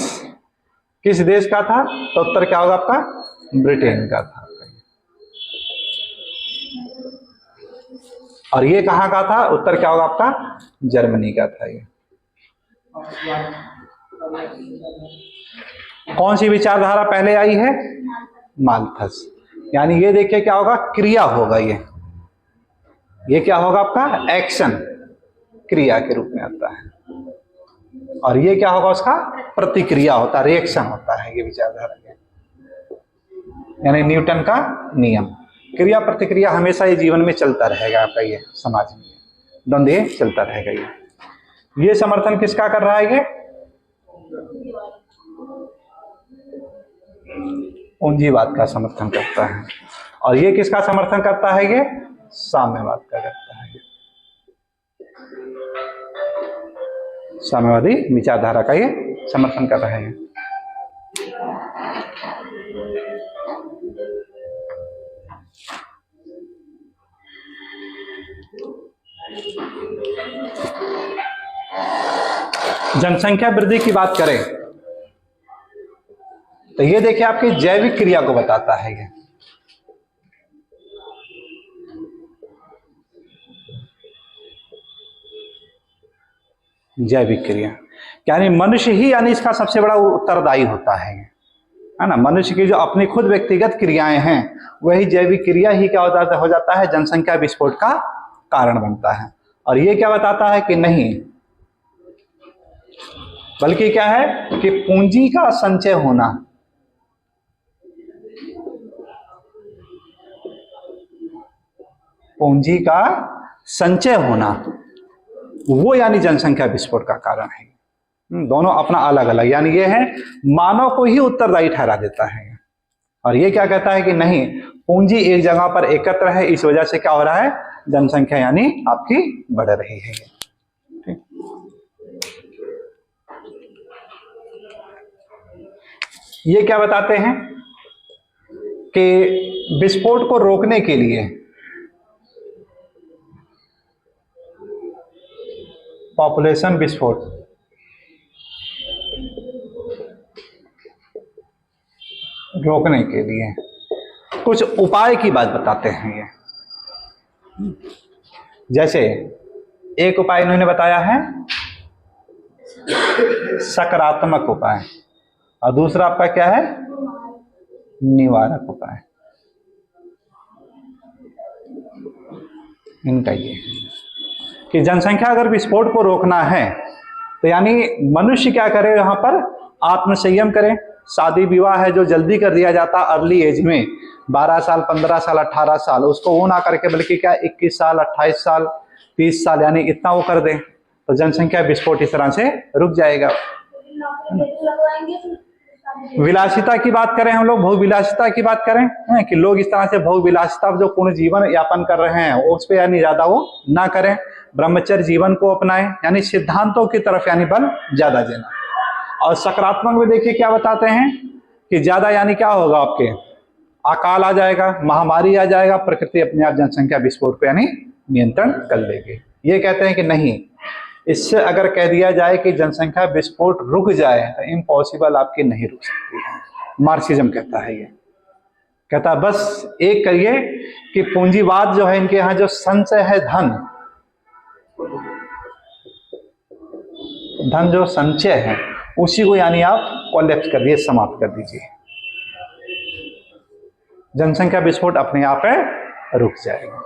किस देश का था, तो उत्तर क्या होगा आपका ब्रिटेन का था। और ये कहां का था, उत्तर क्या होगा आपका जर्मनी का था। ये कौन सी विचारधारा पहले आई है, माल्थस। यानी ये देखिए क्या होगा क्रिया होगा, ये क्या होगा आपका एक्शन, क्रिया के रूप में आता है, और ये क्या होगा उसका प्रतिक्रिया होता है, रिएक्शन होता है ये विचारधारा के। यानी न्यूटन का नियम, क्रिया प्रतिक्रिया हमेशा ये जीवन में चलता रहेगा आपका, ये समाज में द्वंद्व ये चलता रहेगा। ये समर्थन किसका कर रहा है, ये पूंजीवाद का समर्थन करता है। और ये किसका समर्थन करता है, ये साम्यवाद का करता है। साम्यवादी विचारधारा का ये समर्थन कर रहे हैं। जनसंख्या वृद्धि की बात करें तो ये देखिए आपकी जैविक क्रिया को बताता है। ये जैविक क्रिया यानी मनुष्य ही यानी इसका सबसे बड़ा उत्तरदायी होता है ना। मनुष्य की जो अपनी खुद व्यक्तिगत क्रियाएं हैं वही जैविक क्रिया ही क्या हो जाता है जनसंख्या विस्फोट का कारण बनता है। और ये क्या बताता है कि नहीं, बल्कि क्या है कि पूंजी का संचय होना, पूंजी का संचय होना वो यानी जनसंख्या विस्फोट का कारण है। दोनों अपना अलग अलग यानी ये है मानव को ही उत्तरदायी ठहरा देता है। और ये क्या कहता है कि नहीं, पूंजी एक जगह पर एकत्र है, इस वजह से क्या हो रहा है जनसंख्या यानी आपकी बढ़ रही है। ठीक, ये क्या बताते हैं कि विस्फोट को रोकने के लिए पॉपुलेशन विस्फोट रोकने के लिए कुछ उपाय की बात बताते हैं। ये जैसे एक उपाय इन्होंने बताया है सकारात्मक उपाय, और दूसरा आपका क्या है निवारक उपाय इनका ये कि जनसंख्या अगर विस्फोट को रोकना है तो यानी मनुष्य क्या करे, यहाँ पर आत्मसंयम करे। शादी विवाह है जो जल्दी कर दिया जाता अर्ली एज में, 12 साल 15 साल 18 साल, उसको वो ना करके बल्कि क्या 21 साल 28 साल 30 साल यानी इतना वो कर दे तो जनसंख्या विस्फोट इस तरह से रुक जाएगा। विलासिता की बात करें हम लोग, भोग विलासिता की बात करें कि लोग इस तरह से भोग विलासिता जो पूर्ण जीवन यापन कर रहे हैं उस पर यानी ज्यादा वो ना करें। ब्रह्मचर्य जीवन को अपनाएं यानी सिद्धांतों की तरफ यानी बल ज्यादा देना। और सकारात्मक में देखिए क्या बताते हैं कि ज्यादा यानी क्या होगा, आपके अकाल आ जाएगा, महामारी आ जाएगा, प्रकृति अपने आप जनसंख्या विस्फोट को यानी नियंत्रण कर लेगी। ये कहते हैं कि नहीं, इससे अगर कह दिया जाए कि जनसंख्या विस्फोट रुक जाए तो इम्पॉसिबल आपकी नहीं रुक सकती है। मार्क्सिज्म कहता है, ये कहता है बस एक करिए कि पूंजीवाद जो है इनके यहाँ जो संचय है धन जो संचय है उसी को यानी आप कोलैप्स कर दिए, समाप्त कर दीजिए, जनसंख्या विस्फोट अपने आप रुक जाएगा।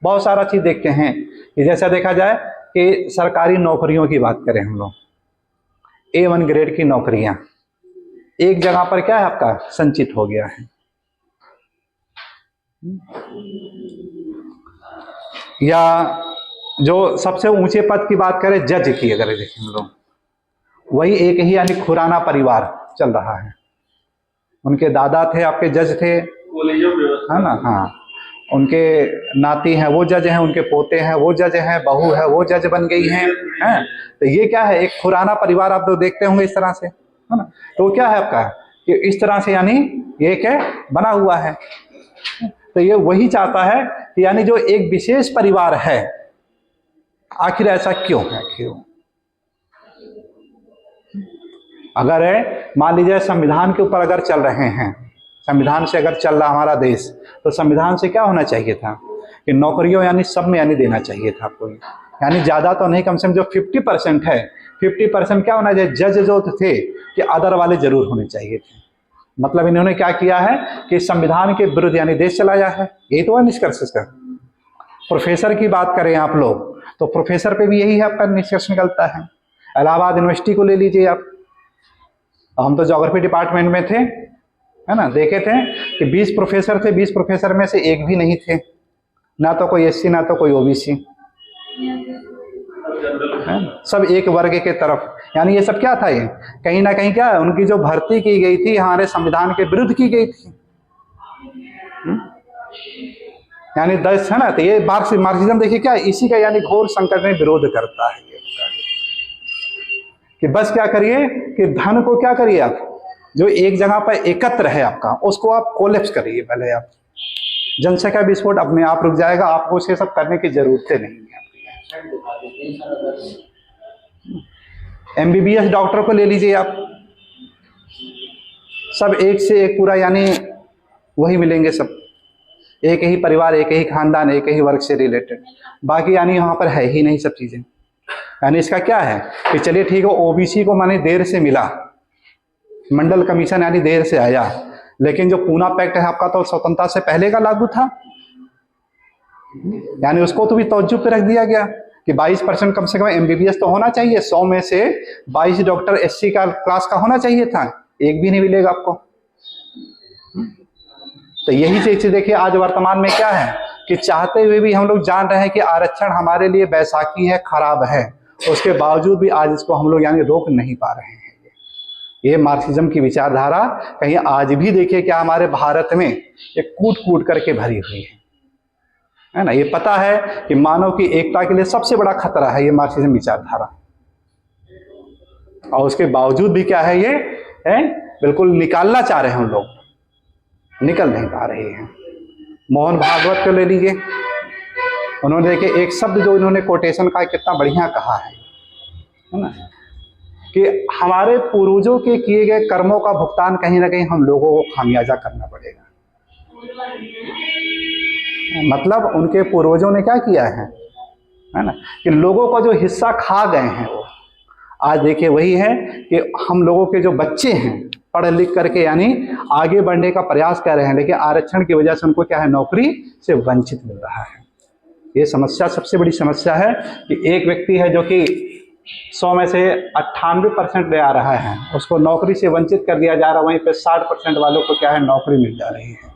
बहुत सारा चीज देखते हैं कि जैसा देखा जाए कि सरकारी नौकरियों की बात करें हम लोग, A1 ग्रेड की नौकरियां एक जगह पर क्या है आपका संचित हो गया है। या जो सबसे ऊंचे पद की बात करें जज की अगर देखें हम लोग, वही एक ही यानी खुराना परिवार चल रहा है। उनके दादा थे आपके जज थे, है ना, हाँ, उनके नाती हैं वो जज हैं, उनके पोते हैं वो जज हैं, बहू है वो जज बन गई हैं, हैं? तो ये क्या है, एक खुराना परिवार आप तो देखते होंगे इस तरह से, है ना। तो क्या है आपका कि इस तरह से यानी ये क्या बना हुआ है। तो ये वही चाहता है कि यानी जो एक विशेष परिवार है, आखिर ऐसा क्यों है, क्यों? अगर मान लीजिए संविधान के ऊपर अगर चल रहे हैं, संविधान से अगर चल रहा हमारा देश, तो संविधान से क्या होना चाहिए था कि नौकरियों यानी सब में यानी देना चाहिए था आपको, यानी ज्यादा तो नहीं, कम से कम जो 50% है 50% क्या होना चाहिए, जज जो थे कि अदर वाले जरूर होने चाहिए थे। मतलब इन्होंने क्या किया है कि संविधान के विरुद्ध यानी देश चलाया है, यही तो है निष्कर्ष इसका। प्रोफेसर की बात करें आप लोग तो प्रोफेसर पे भी यही है आपका निष्कर्ष निकलता है। इलाहाबाद यूनिवर्सिटी को ले लीजिए आप, हम तो ज्योग्राफी डिपार्टमेंट में थे, है ना, देखे थे कि 20 प्रोफेसर थे, 20 प्रोफेसर में से एक भी नहीं थे, ना तो कोई SC ना तो कोई OBC, सब एक वर्ग के तरफ। यानी ये सब क्या था, ये कहीं ना कहीं क्या उनकी जो भर्ती की गई थी हमारे संविधान के विरुद्ध की गई थी, यानी 10 है ना। तो ये मार्क्सिज्म देखिए क्या इसी का यानी घोर संकट में विरोध करता है, ये कि बस क्या करिए कि धन को क्या करिए आप जो एक जगह पर एकत्र है आपका उसको आप कोलैप्स करिए, पहले आप जनसंख्या विस्फोट अपने आप रुक जाएगा, आपको ये सब करने की जरूरत नहीं है। MBBS डॉक्टर को ले लीजिए आप, सब एक से एक पूरा यानी वही मिलेंगे, सब एक ही परिवार, एक ही खानदान, एक ही वर्ग से रिलेटेड, बाकी यानी यहाँ पर है ही नहीं सब चीजें। यानी इसका क्या है कि चलिए ठीक है OBC को माने देर से मिला, मंडल कमीशन यानी देर से आया, लेकिन जो पूना पैक्ट है आपका तो स्वतंत्रता से पहले का लागू था, यानी उसको तो भी तवज्जो पे रख दिया गया कि 22% कम से कम MBBS तो होना चाहिए, 100 में से 22 डॉक्टर SC का क्लास का होना चाहिए था, एक भी नहीं मिलेगा आपको। तो यही चीज देखिए आज वर्तमान में क्या है कि चाहते हुए भी हम लोग जान रहे हैं कि आरक्षण हमारे लिए बैसाखी है, खराब है, उसके बावजूद भी आज इसको हम लोग यानी रोक नहीं पा रहे हैं। ये मार्क्सिज्म की विचारधारा कहीं आज भी देखिए क्या हमारे भारत में ये कूट कूट करके भरी हुई है ना। ये पता है कि मानव की एकता के लिए सबसे बड़ा खतरा है ये मार्क्सिज्म विचारधारा, और उसके बावजूद भी क्या है ये है बिल्कुल निकालना चाह रहे हैं हम लोग, निकल नहीं पा रहे हैं। मोहन भागवत को ले लीजिए, उन्होंने देखिए एक शब्द जो इन्होंने कोटेशन का कितना बढ़िया कहा है ना, कि हमारे पूर्वजों के किए गए कर्मों का भुगतान कहीं ना कहीं हम लोगों को खामियाजा करना पड़ेगा। मतलब उनके पूर्वजों ने क्या किया है ना, कि लोगों का जो हिस्सा खा गए हैं वो आज देखिए वही है कि हम लोगों के जो बच्चे हैं पढ़ लिख करके यानी आगे बढ़ने का प्रयास कर रहे हैं, लेकिन आरक्षण की वजह से उनको क्या है, नौकरी से वंचित मिल रहा है। ये समस्या सबसे बड़ी समस्या है कि एक व्यक्ति है जो कि 100 में से 98% ले आ रहा है, उसको नौकरी से वंचित कर दिया जा रहा है, वहीं पे 60% वालों को क्या है, नौकरी मिल जा रही है।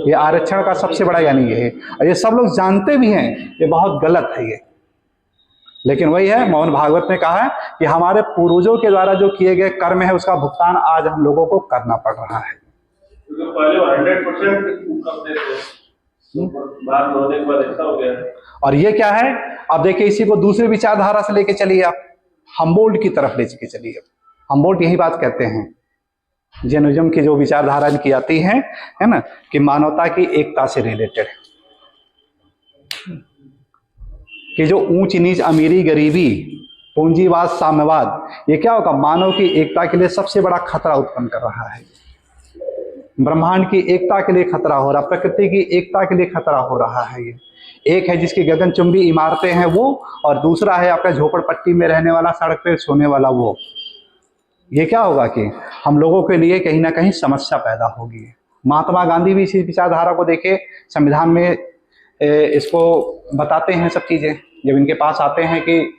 ये आरक्षण का सबसे बड़ा यानी ये है, और ये सब लोग जानते भी हैं ये बहुत गलत है ये, लेकिन वही है, मोहन भागवत ने कहा है कि हमारे पूर्वजों के द्वारा जो किए गए कर्म है उसका भुगतान आज हम लोगों को करना पड़ रहा है। पहले 100% करते थे, बाद होने के बाद ऐसा हो गया है। और ये क्या है, अब देखिए इसी को दूसरी विचारधारा से लेके चलिए, आप हम्बोल्ट की तरफ ले के चलिए। हम्बोल्ट यही बात कहते हैं, जैनिज्म की जो विचारधारा की आती है ना, कि मानवता की एकता से रिलेटेड, कि जो ऊंच नीच, अमीरी गरीबी, पूंजीवाद, साम्यवाद, ये क्या होगा, मानव की एकता के लिए सबसे बड़ा खतरा उत्पन्न कर रहा है। ब्रह्मांड की एकता के लिए खतरा हो रहा, प्रकृति की एकता के लिए खतरा हो रहा है। ये एक है जिसकी गगनचुंबी इमारतें हैं वो, और दूसरा है आपका झोपड़पट्टी में रहने वाला, सड़क पे सोने वाला वो। ये क्या होगा कि हम लोगों के लिए कहीं ना कहीं समस्या पैदा होगी। महात्मा गांधी भी इसी विचारधारा को देखे संविधान में इसको बताते हैं सब चीज़ें। जब इनके पास आते हैं कि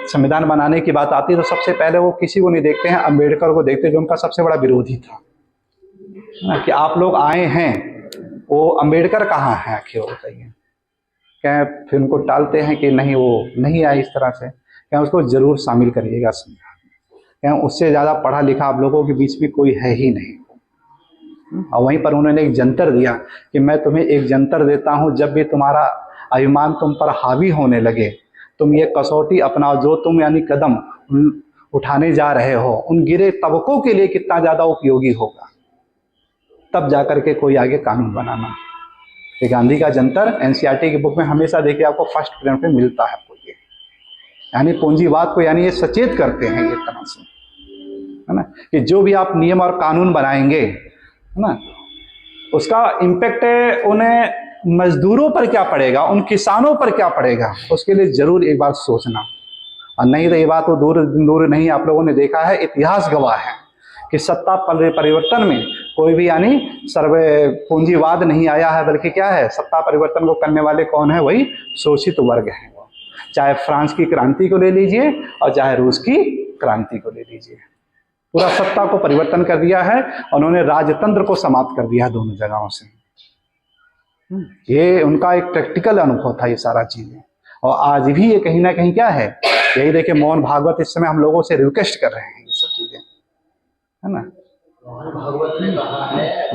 संविधान बनाने की बात आती है तो सबसे पहले वो किसी को नहीं देखते हैं, अम्बेडकर को देखते हैं, जो उनका सबसे बड़ा विरोधी था ना, कि आप लोग आए हैं, वो अम्बेडकर कहाँ है आखिर, बताइए। क्या फिर उनको टालते हैं कि नहीं वो नहीं आए इस तरह से, क्या उसको जरूर शामिल करिएगा संविधान में, क्या उससे ज़्यादा पढ़ा लिखा आप लोगों के बीच में कोई है ही नहीं। और वहीं पर उन्होंने एक जंतर दिया कि मैं तुम्हें एक जंतर देता हूं, जब भी तुम्हारा अभिमान तुम पर हावी होने लगे, तुम ये कसौटी अपनाओ, जो तुम यानी कदम उठाने जा रहे हो उन गिरे तबकों के लिए कितना ज़्यादा उपयोगी होगा, तब जाकर के कोई आगे कानून बनाना। ये गांधी का जंतर एनसीईआरटी की बुक में हमेशा देखिए आपको फर्स्ट पीरियड में मिलता है आपको। ये यानी पूंजीवाद को यानी ये सचेत करते हैं एक तरह से, है ना, कि जो भी आप नियम और कानून बनाएंगे, है ना, उसका इम्पैक्ट उन्हें मजदूरों पर क्या पड़ेगा, उन किसानों पर क्या पड़ेगा, उसके लिए जरूर एक बार सोचना। और नहीं तो ये बात तो दूर नहीं, आप लोगों ने देखा है, इतिहास गवाह है कि सत्ता परिवर्तन में कोई भी यानी सर्वे पूंजीवाद नहीं आया है, बल्कि क्या है, सत्ता परिवर्तन को करने वाले कौन है, वही शोषित वर्ग है। चाहे फ्रांस की क्रांति को ले लीजिए और चाहे रूस की क्रांति को ले लीजिए, पूरा सत्ता को परिवर्तन कर दिया है, उन्होंने राजतंत्र को समाप्त कर दिया दोनों जगहों से। ये उनका एक प्रैक्टिकल अनुभव था ये सारा चीजें, और आज भी ये कहीं ना कहीं क्या है, यही देखिए मोहन भागवत इस समय हम लोगों से रिक्वेस्ट कर रहे हैं ये सब चीजें, है ना। भागवत ने कहा है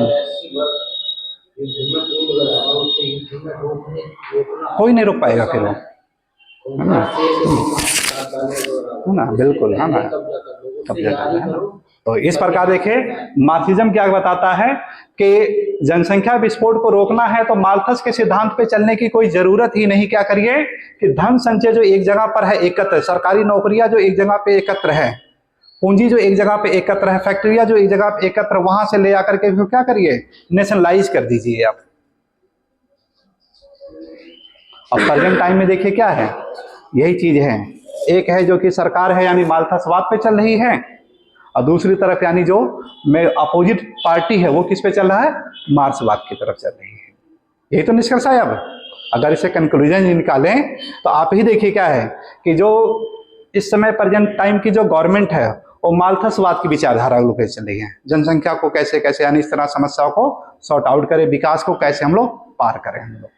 कोई नहीं रोक पाएगा फिर वो, है ना, बिल्कुल, है ना, कब्जा करना है ना। तो इस प्रकार देखे मार्क्सिज्म क्या बताता है कि जनसंख्या विस्फोट को रोकना है तो माल्थस के सिद्धांत पे चलने की कोई जरूरत ही नहीं। क्या करिए कि धन संचय जो एक जगह पर है एकत्र, सरकारी नौकरियां जो एक जगह पे एकत्र है, पूंजी जो एक जगह पे एकत्र है, फैक्ट्रियां जो एक जगह पे एकत्र, वहां से ले आकर के क्या करिए, नेशनलाइज कर दीजिए आप। अब प्रेजेंट टाइम में देखिए क्या है, यही चीज है। एक है जो कि सरकार है यानी माल्थसवाद पे चल रही है, और दूसरी तरफ यानी जो में अपोजिट पार्टी है वो किस पे चल रहा है, मार्क्सवाद की तरफ चल रही है। यही तो निष्कर्ष है। अब अगर इसे कंक्लूजन निकालें तो आप ही देखिए क्या है कि जो इस समय प्रेजेंट टाइम की जो गवर्नमेंट है वो माल्थसवाद की विचारधारा लोग चल रही है। जनसंख्या को कैसे कैसे यानी इस तरह समस्याओं को सॉर्ट आउट करें, विकास को कैसे हम लोग पार करें हम लोग।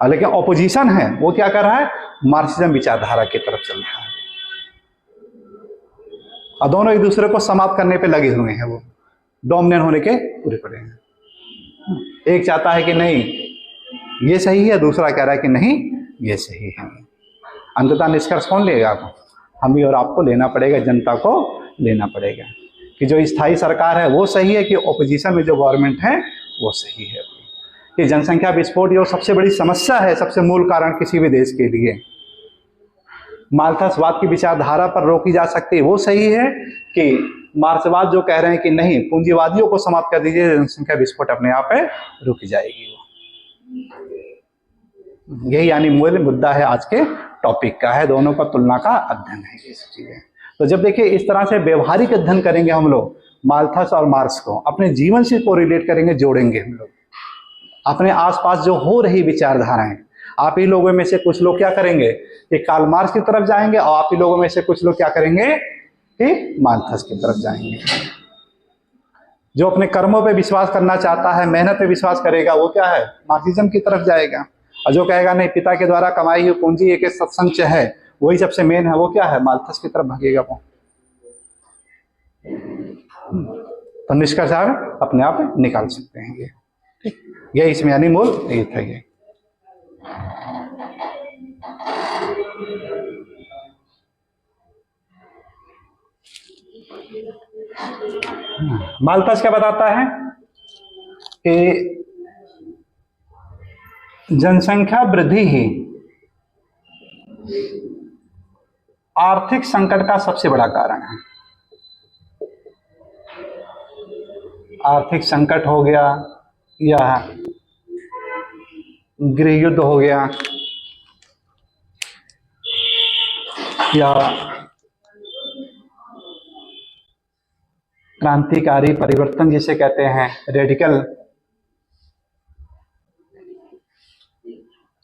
लेकिन ऑपोजिशन है वो क्या कर रहा है, मार्क्सिज्म विचारधारा की तरफ चल रहा है, और दोनों एक दूसरे को समाप्त करने पे लगे हुए हैं, वो डोमिनेंट होने के पूरे पड़े हैं। एक चाहता है कि नहीं ये सही है, दूसरा कह रहा है कि नहीं ये सही है। अंततः निष्कर्ष कौन लेगा, हम ही और आपको लेना पड़ेगा, जनता को लेना पड़ेगा कि जो स्थायी सरकार है वो सही है कि ऑपोजिशन में जो गवर्नमेंट है वो सही है। कि जनसंख्या विस्फोट जो सबसे बड़ी समस्या है, सबसे मूल कारण किसी भी देश के लिए, माल्थसवाद की विचारधारा पर रोकी जा सकती है वो सही है कि मार्क्सवाद जो कह रहे हैं कि नहीं पूंजीवादियों को समाप्त कर दीजिए, जनसंख्या विस्फोट अपने आप है रुक जाएगी वो। यही यानी मूल मुद्दा है आज के टॉपिक का है, दोनों का तुलना का अध्ययन है ये चीजें। तो जब देखिए इस तरह से व्यवहारिक अध्ययन करेंगे हम लोग माल्थस और मार्क्स को अपने जीवन से कोरिलेट करेंगे, जोड़ेंगे हम लोग अपने आसपास जो हो रही विचारधाराएं। आप ही लोगों में से कुछ लोग क्या करेंगे कि कार्ल मार्क्स की तरफ जाएंगे, और आप ही लोगों में से कुछ लोग क्या करेंगे कि माल्थस की तरफ जाएंगे। जो अपने कर्मों पे विश्वास करना चाहता है, मेहनत पे विश्वास करेगा, वो क्या है, मार्क्सिज्म की तरफ जाएगा। और जो कहेगा नहीं, पिता के द्वारा कमाई हुई पूंजी एक सत्संग है, वही सबसे मेन है, वो क्या है, माल्थस की तरफ भागेगा वो। तो निष्कर्ष आप अपने आप निकाल सकते हैं। ये ठीक, ये इसमें यानी मूल ये था। ये माल्थस क्या बताता है कि जनसंख्या वृद्धि ही आर्थिक संकट का सबसे बड़ा कारण है। आर्थिक संकट हो गया, या गृह युद्ध हो गया, या क्रांतिकारी परिवर्तन जिसे कहते हैं, रेडिकल,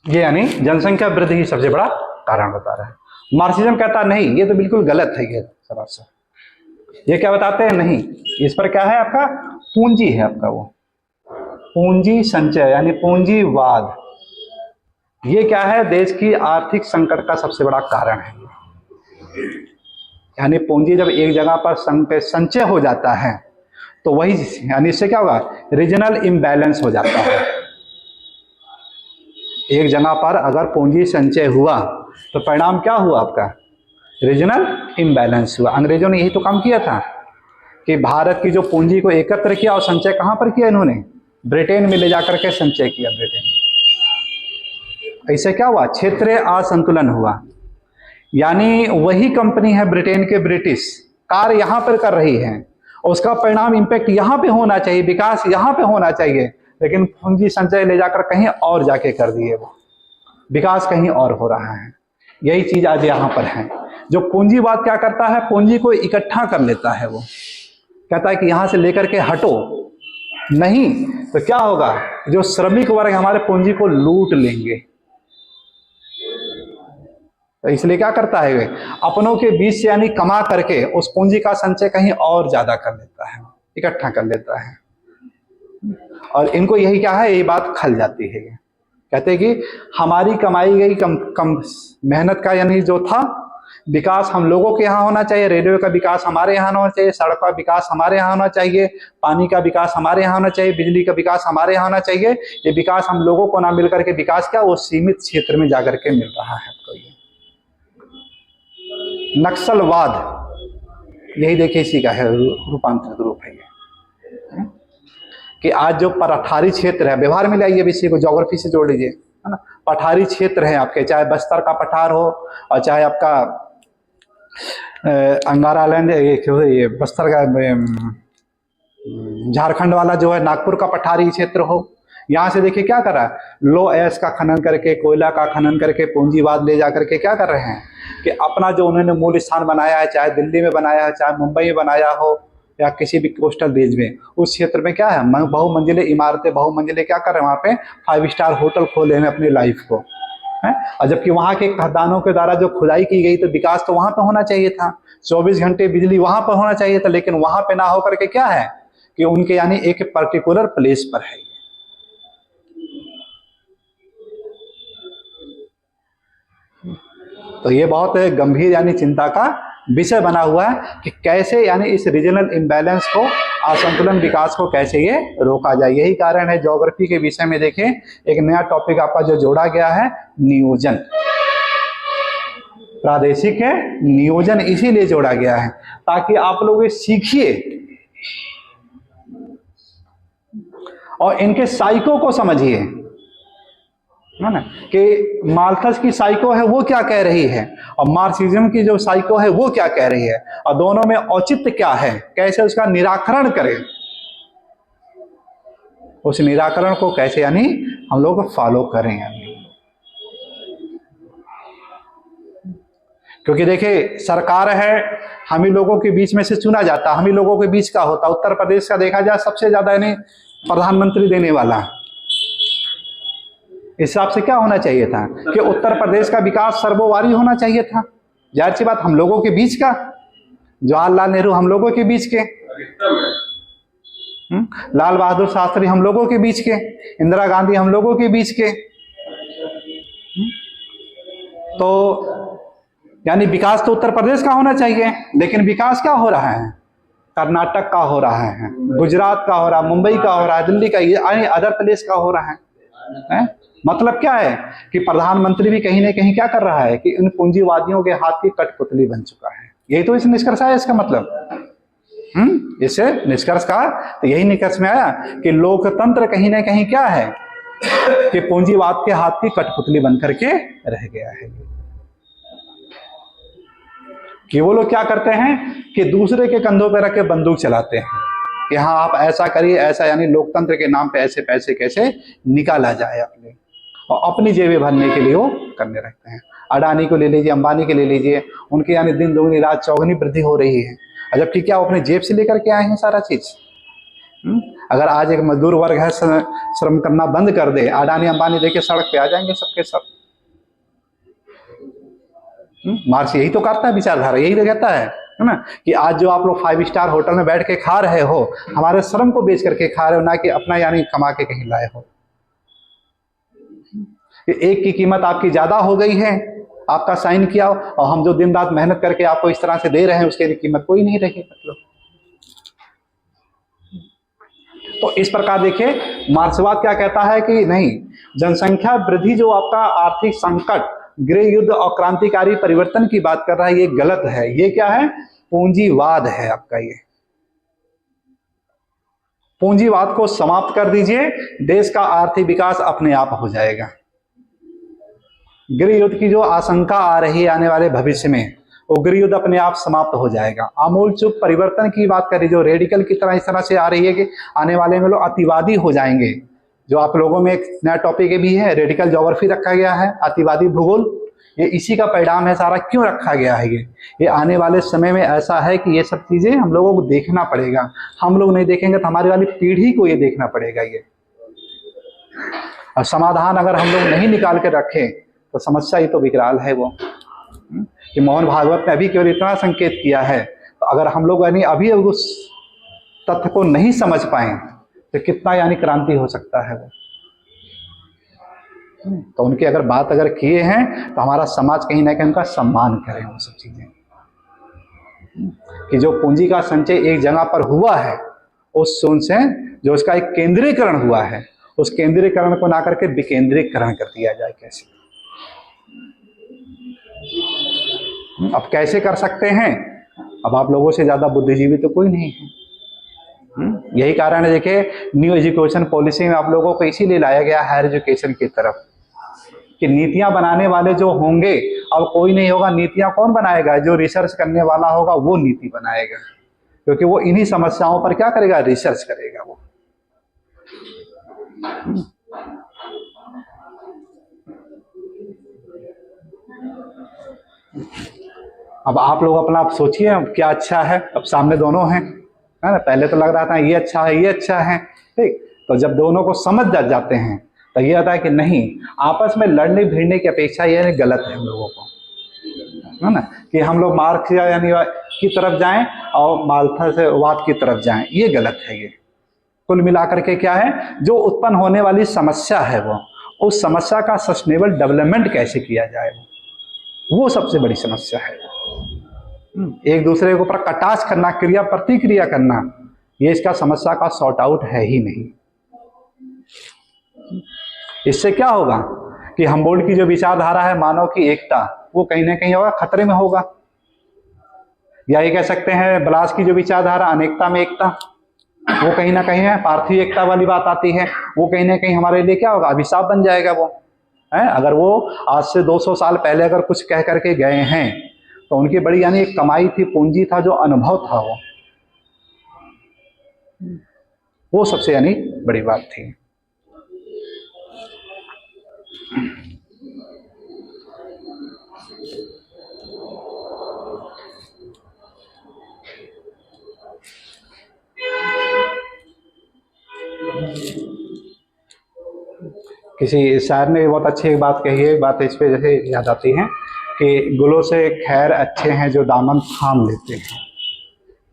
ये यानी जनसंख्या वृद्धि ही सबसे बड़ा कारण बता रहा है। मार्क्सिज्म कहता नहीं, ये तो बिल्कुल गलत है, ये सरासर। ये क्या बताते हैं, नहीं, इस पर क्या है, आपका पूंजी है, आपका वो पूंजी संचय यानी पूंजीवाद, ये क्या है, देश की आर्थिक संकट का सबसे बड़ा कारण है। यानी पूंजी जब एक जगह पर संचय हो जाता है तो वही, यानी इससे क्या होगा, रीजनल इम्बैलेंस हो जाता है। एक जगह पर अगर पूंजी संचय हुआ तो परिणाम क्या हुआ, आपका रीजनल इम्बैलेंस हुआ। अंग्रेजों ने यही तो काम किया था कि भारत की जो पूंजी को एकत्र किया और संचय कहां पर किया, इन्होंने ब्रिटेन में ले जाकर के संचय किया, ब्रिटेन में। ऐसे क्या हुआ, क्षेत्रीय असंतुलन हुआ। यानी वही कंपनी है ब्रिटेन के, ब्रिटिश कार्य यहां पर कर रही है, उसका परिणाम इंपैक्ट यहां पे होना चाहिए, विकास यहां पे होना चाहिए, लेकिन पूंजी संचय ले जाकर कहीं और जाके कर दिए, वो विकास कहीं और हो रहा है। यही चीज आज यहां पर है। जो पूंजीवाद क्या करता है, पूंजी को इकट्ठा कर लेता है, वो कहता है कि यहां से लेकर के हटो, नहीं तो क्या होगा, जो श्रमिक वर्ग हमारे पूंजी को लूट लेंगे। तो इसलिए क्या करता है, वे अपनों के बीच से यानी कमा करके उस पूंजी का संचय कहीं और ज्यादा कर लेता है, इकट्ठा कर लेता है। और इनको यही क्या है, यही बात खल जाती है। कहते हैं कि हमारी कमाई गई कम मेहनत का यानी जो था विकास हम लोगों के यहाँ होना चाहिए, रेलवे का विकास हमारे यहाँ होना चाहिए, सड़क का विकास हमारे यहाँ होना चाहिए, पानी का विकास हमारे यहाँ होना चाहिए, बिजली का विकास हमारे यहाँ होना चाहिए। ये विकास हम लोगों को ना मिल करके विकास क्या, वो सीमित क्षेत्र में जाकर के मिल रहा है आपको। ये नक्सलवाद यही देखिए इसी का है रूपांतरित रूप है ये, कि आज जो पठारी क्षेत्र है, व्यवहार में लाइए इसी को, ज्योग्राफी से जोड़ लीजिए, है ना। पठारी क्षेत्र है आपके, चाहे बस्तर का पठार हो और चाहे आपका अंगारा लैंड, ये बस्तर का, झारखंड वाला जो है नागपुर का पठारी क्षेत्र हो, यहाँ से देखिए क्या कर रहा है, लो एस का खनन करके, कोयला का खनन करके पूंजीवाद ले जाकर के क्या कर रहे हैं कि अपना जो उन्होंने मूल स्थान बनाया है, चाहे दिल्ली में बनाया है, चाहे मुंबई में बनाया हो, या किसी भी कोस्टल रेंज में, उस क्षेत्र में क्या है, बहुमंजिले इमारतें, बहुमंजिले क्या कर रहे हैं, वहाँ पे 5 स्टार होटल खोले हैं अपनी लाइफ को, है। और जबकि वहाँ के खदानों के द्वारा जो खुदाई की गई, तो विकास तो वहाँ पे होना चाहिए था, 24 घंटे बिजली वहाँ पर होना चाहिए था, लेकिन वहाँ पे ना होकर के क्या है कि उनके यानी एक पर्टिकुलर प्लेस पर है। तो ये बहुत गंभीर यानी चिंता का विषय बना हुआ है कि कैसे यानी इस रीजनल इम्बैलेंस को, असंतुलन विकास को कैसे ये रोका जाए। यही कारण है ज्योग्राफी के विषय में देखें एक नया टॉपिक आपका जो जोड़ा गया है, नियोजन। प्रादेशिक है नियोजन इसीलिए जोड़ा गया है ताकि आप लोग ये सीखिए और इनके साइको को समझिए, है ना, कि मार्क्स की साइको है वो क्या कह रही है और मार्क्सिज्म की जो साइको है वो क्या कह रही है, और दोनों में औचित्य क्या है, कैसे उसका निराकरण करें, उस निराकरण को कैसे यानी हम लोग फॉलो करें। यानी क्योंकि देखिए सरकार है हम ही लोगों के बीच में से चुना जाता, हम ही लोगों के बीच का होता। उत्तर प्रदेश का देखा जाए सबसे ज्यादा यानी प्रधानमंत्री देने वाला। इस हिसाब से क्या होना चाहिए था कि उत्तर प्रदेश का विकास सर्वोवारी होना चाहिए था। जाहिर सी बात हम लोगों के बीच का, जवाहरलाल नेहरू हम लोगों के बीच के, लाल बहादुर शास्त्री हम लोगों के बीच के, इंदिरा गांधी हम लोगों के बीच के। तो यानी विकास तो उत्तर प्रदेश का होना चाहिए, लेकिन विकास क्या हो रहा है? कर्नाटक का हो रहा है, गुजरात का हो रहा है, मुंबई का हो रहा है, दिल्ली का, ये अदर प्रदेश का हो रहा है? मतलब क्या है कि प्रधानमंत्री भी कहीं ना कहीं क्या कर रहा है कि इन पूंजीवादियों के हाथ की कठपुतली बन चुका है। यही तो इस निष्कर्ष है इसका मतलब। इससे निष्कर्ष का तो यही निष्कर्ष में आया कि लोकतंत्र कहीं ना कहीं क्या है कि पूंजीवाद के हाथ की कठपुतली बन करके रह गया है। कि वो लोग क्या करते हैं कि दूसरे के कंधों पर रख के बंदूक चलाते हैं कि हाँ आप ऐसा करिए ऐसा, यानी लोकतंत्र के नाम पे ऐसे पैसे कैसे निकाला जाए अपने, और अपनी जेबें भरने के लिए वो करने रहते हैं। अडानी को ले लीजिए, अंबानी को ले लीजिए, उनके यानी दिन दुगनी रात चौगुनी वृद्धि हो रही है, जबकि क्या वो अपने जेब से लेकर के आए हैं सारा चीज। अगर आज एक मजदूर वर्ग है श्रम करना बंद कर दे, अडानी अंबानी देखिए सड़क पे आ जाएंगे सबके सब। मार्क्स यही तो करता है, विचारधारा यही तो कहता है ना, कि आज जो आप लोग 5 स्टार होटल में बैठ के खा रहे हो, हमारे श्रम को बेच करके खा रहे हो, ना कि अपना यानी कमा के कहीं लाए हो। एक की कीमत आपकी ज्यादा हो गई है, आपका साइन किया, और हम जो दिन रात मेहनत करके आपको इस तरह से दे रहे हैं उसके लिए कीमत कोई नहीं रही मतलब। तो इस प्रकार देखिए मार्क्सवाद क्या कहता है कि नहीं, जनसंख्या वृद्धि जो आपका आर्थिक संकट, गृह युद्ध और क्रांतिकारी परिवर्तन की बात कर रहा है, ये गलत है। ये क्या है? पूंजीवाद है आपका। ये पूंजीवाद को समाप्त कर दीजिए, देश का आर्थिक विकास अपने आप हो जाएगा। गृह युद्ध की जो आशंका आ रही है आने वाले भविष्य में, वो गृह युद्ध अपने आप समाप्त हो जाएगा। आमूल चूक परिवर्तन की बात करें जो रेडिकल की तरह इस तरह से आ रही है कि आने वाले में लोग अतिवादी हो जाएंगे। जो आप लोगों में एक नया टॉपिक भी है, रेडिकल ज्योग्राफी रखा गया है, अतिवादी भूगोल, ये इसी का परिणाम है सारा। क्यों रखा गया है ये आने वाले समय में ऐसा है कि ये सब चीजें हम लोगों को देखना पड़ेगा। हम लोग नहीं देखेंगे तो हमारी वाली पीढ़ी को ये देखना पड़ेगा ये। और समाधान अगर हम लोग नहीं निकाल के रखें तो समस्या ही तो विकराल है वो। कि मोहन भागवत ने अभी केवल इतना संकेत किया है, तो अगर हम लोग यानी अभी उस तथ्य को नहीं समझ पाए तो कितना यानी क्रांति हो सकता है वो। तो उनकी अगर बात अगर किए हैं तो हमारा समाज कहीं ना कहीं उनका सम्मान करे। वो सब चीजें कि जो पूंजी का संचय एक जगह पर हुआ है, उस से जो उसका एक केंद्रीकरण हुआ है, उस केंद्रीकरण को ना करके विकेंद्रीकरण कर दिया जाए कैसे। अब कैसे कर सकते हैं? अब आप लोगों से ज्यादा बुद्धिजीवी तो कोई नहीं है। यही कारण है देखिए न्यू एजुकेशन पॉलिसी में आप लोगों को इसीलिए लाया गया हायर एजुकेशन की तरफ कि नीतियां बनाने वाले जो होंगे, अब कोई नहीं होगा। नीतियां कौन बनाएगा? जो रिसर्च करने वाला होगा वो नीति बनाएगा, क्योंकि वो इन्हीं समस्याओं पर क्या करेगा? रिसर्च करेगा वो। अब आप लोग अपना आप सोचिए क्या अच्छा है। अब सामने दोनों हैं, है ना? पहले तो लग रहा था ये अच्छा है ये अच्छा है, ठीक। तो जब दोनों को समझ जाते हैं तो ये आता है कि नहीं, आपस में लड़ने भिड़ने की अपेक्षा ये गलत है हम लोगों को, है ना? कि हम लोग मार्क्स यानी की तरफ जाएं और मार्क्सवाद की तरफ जाएं, ये गलत है। ये कुल मिलाकर के क्या है, जो उत्पन्न होने वाली समस्या है वो, उस समस्या का सस्टेनेबल डेवलपमेंट कैसे किया जाए, वो सबसे बड़ी समस्या है। एक दूसरे के ऊपर कटाक्ष करना, क्रिया प्रतिक्रिया करना, ये इसका समस्या का सॉर्ट आउट है ही नहीं। इससे क्या होगा कि हम्बोल्ट की जो विचारधारा है मानव की एकता, वो कहीं ना कहीं होगा खतरे में होगा। या ये कह सकते हैं ब्लास की जो विचारधारा अनेकता में एकता, वो कहीं ना कहीं है पार्थिव एकता वाली बात आती है, वो कहीं ना कहीं हमारे लिए क्या होगा? अभिशाप बन जाएगा वो है। अगर वो आज से 200 साल पहले अगर कुछ कह करके गए हैं तो उनकी बड़ी यानी एक कमाई थी, पूंजी था, जो अनुभव था, वो सबसे यानी बड़ी बात थी। किसी शायर ने बहुत अच्छी एक बात कही है, बात इस पे जैसे याद आती है कि गुलों से खैर अच्छे हैं जो दामन थाम लेते हैं,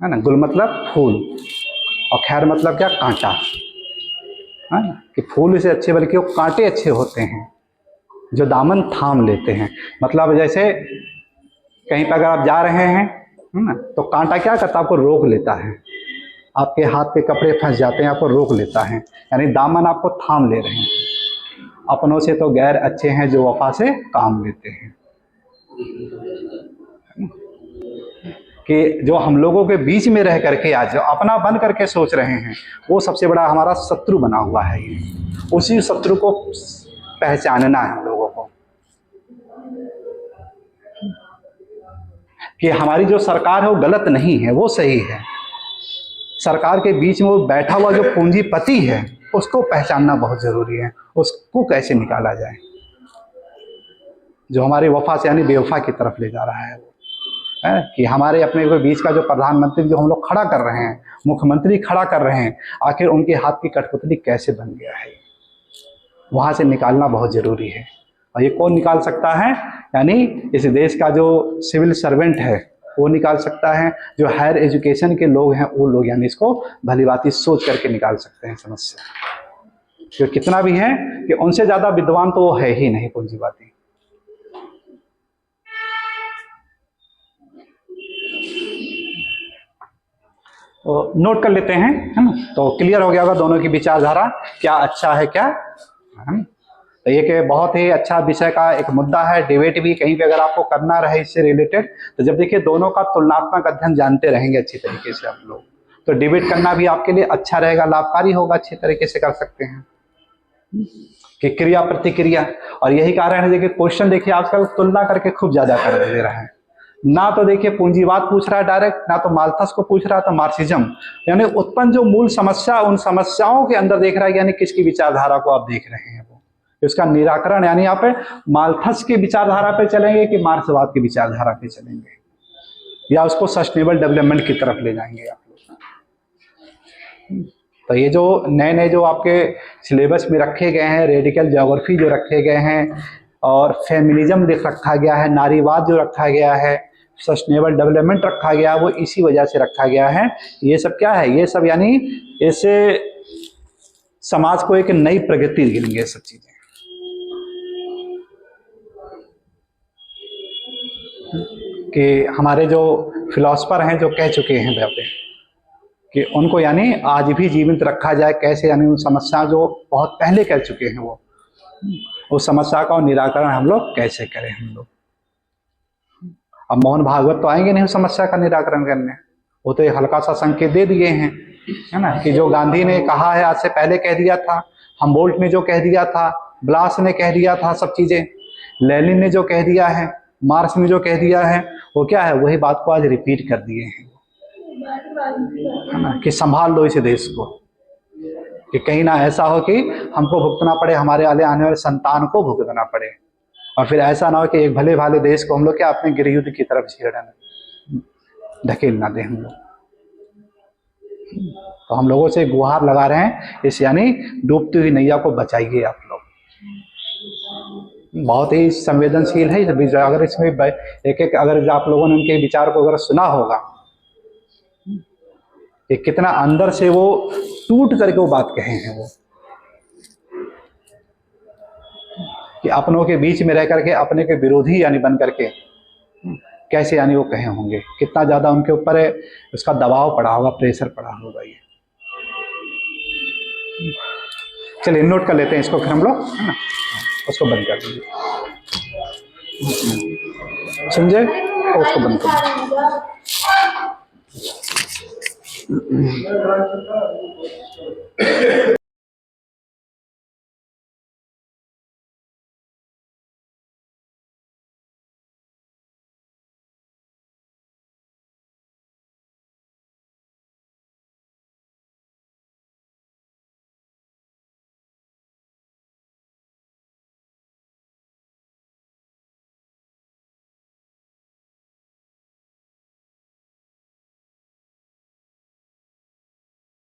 है ना। गुल मतलब फूल और खैर मतलब क्या, कांटा, है ना। कि फूल से अच्छे बल्कि वो कांटे अच्छे होते हैं जो दामन थाम लेते हैं। मतलब जैसे कहीं पर अगर आप जा रहे हैं, है ना, तो कांटा क्या करता है, आपको रोक लेता है, आपके हाथ पे कपड़े फंस जाते हैं, आपको रोक लेता है, यानी दामन आपको थाम ले रहे हैं। अपनों से तो गैर अच्छे हैं जो वफा से काम लेते हैं। कि जो हम लोगों के बीच में रह करके आज जो अपना बन करके सोच रहे हैं, वो सबसे बड़ा हमारा शत्रु बना हुआ है। ये उसी शत्रु को पहचानना है हम लोगों को कि हमारी जो सरकार है वो गलत नहीं है, वो सही है। सरकार के बीच में वो बैठा हुआ जो पूंजीपति है उसको पहचानना बहुत जरूरी है। उसको कैसे निकाला जाए, जो हमारे वफा से यानी बेवफा की तरफ ले जा रहा है कि हमारे अपने के बीच का जो प्रधानमंत्री जो हम लोग खड़ा कर रहे हैं, मुख्यमंत्री खड़ा कर रहे हैं, आखिर उनके हाथ की कठपुतली कैसे बन गया है, वहां से निकालना बहुत जरूरी है। और ये कौन निकाल सकता है, यानी इस देश का जो सिविल सर्वेंट है वो निकाल सकता है, जो हायर एजुकेशन के लोग हैं वो लोग, यानी इसको भलीभांति सोच करके निकाल सकते हैं समस्या। जो कितना भी है कि उनसे ज्यादा विद्वान तो वो है ही नहीं पूंजीवादी। तो नोट कर लेते हैं, है ना, तो क्लियर हो गया होगा दोनों की विचारधारा क्या अच्छा है क्या, है ना। तो ये बहुत ही अच्छा विषय का एक मुद्दा है। डिबेट भी कहीं पे अगर आपको करना रहे इससे रिलेटेड, तो जब देखिए दोनों का तुलनात्मक अध्ययन जानते रहेंगे अच्छी तरीके से आप लोग, तो डिबेट करना भी आपके लिए अच्छा रहेगा, लाभकारी होगा, अच्छी तरीके से कर सकते हैं कि क्रिया प्रतिक्रिया। और यही कारण है देखिए क्वेश्चन देखिए आजकल तुलना करके खूब ज्यादा कर दे रहा है। ना तो देखिए पूंजीवाद पूछ रहा है डायरेक्ट, ना तो माल्थस को पूछ रहा है, तो मार्क्सिज्म, यानी उत्पन्न जो मूल समस्या, उन समस्याओं के अंदर देख रहा है, यानी किसकी विचारधारा को आप देख रहे हैं, वो इसका निराकरण, यानी आप माल्थस की विचारधारा पे चलेंगे कि मार्क्सवाद की विचारधारा पे चलेंगे, या उसको सस्टेनेबल डेवलपमेंट की तरफ ले जाएंगे आप लोग। तो ये जो नए नए जो आपके सिलेबस में रखे गए हैं, रेडिकल ज्योग्राफी जो रखे गए हैं, और फेमिनिज्म लिख रखा गया है, नारीवाद जो रखा गया है, सस्टेनेबल डेवलपमेंट रखा गया, वो इसी वजह से रखा गया है। ये सब क्या है, ये सब यानी इससे समाज को एक नई प्रगति देंगे ये सब चीजें। कि हमारे जो फिलोसफर हैं जो कह चुके हैं यहाँ पे कि उनको यानी आज भी जीवित रखा जाए, कैसे, यानी उन समस्या जो बहुत पहले कह चुके हैं वो, उस समस्या का निराकरण हम लोग कैसे करें हम लोग। अब मोहन भागवत तो आएंगे नहीं उस समस्या का निराकरण करने, वो तो एक हल्का सा संकेत दे दिए हैं, है ना, कि जो गांधी ने कहा है आज से पहले कह दिया था, हमबोल्ट ने जो कह दिया था, ब्लास ने कह दिया था, सब चीजें लेनिन ने जो कह दिया है, मार्क्स ने जो कह दिया है, वो क्या है, वही बात को आज रिपीट कर दिए हैं, है ना, कि संभाल लो इस देश को, कि कहीं ना ऐसा हो कि हमको भुगतना पड़े, हमारे आने वाले संतान को भुगतना पड़े, और फिर ऐसा ना हो कि एक भले भाले देश को हम लोग क्या अपने गृह युद्ध की तरफ धकेल ना दें हम लोग। तो हम लोगों से गुहार लगा रहे हैं, इस यानी डूबती हुई नैया को बचाइए आप लोग। बहुत ही संवेदनशील है, अगर इसमें एक एक अगर आप लोगों ने उनके विचार को अगर सुना होगा कि कितना अंदर से वो टूट करके वो बात कहे हैं, वो कि अपनों के बीच में रह करके अपने के विरोधी यानी बन करके कैसे यानी वो कहे होंगे, कितना ज्यादा उनके ऊपर उसका दबाव पड़ा होगा, प्रेशर पड़ा होगा। ये चलिए नोट कर लेते हैं इसको, फिर हम लोग, है ना, उसको बंद कर दीजिए, समझे, उसको बंद कर दीजिए।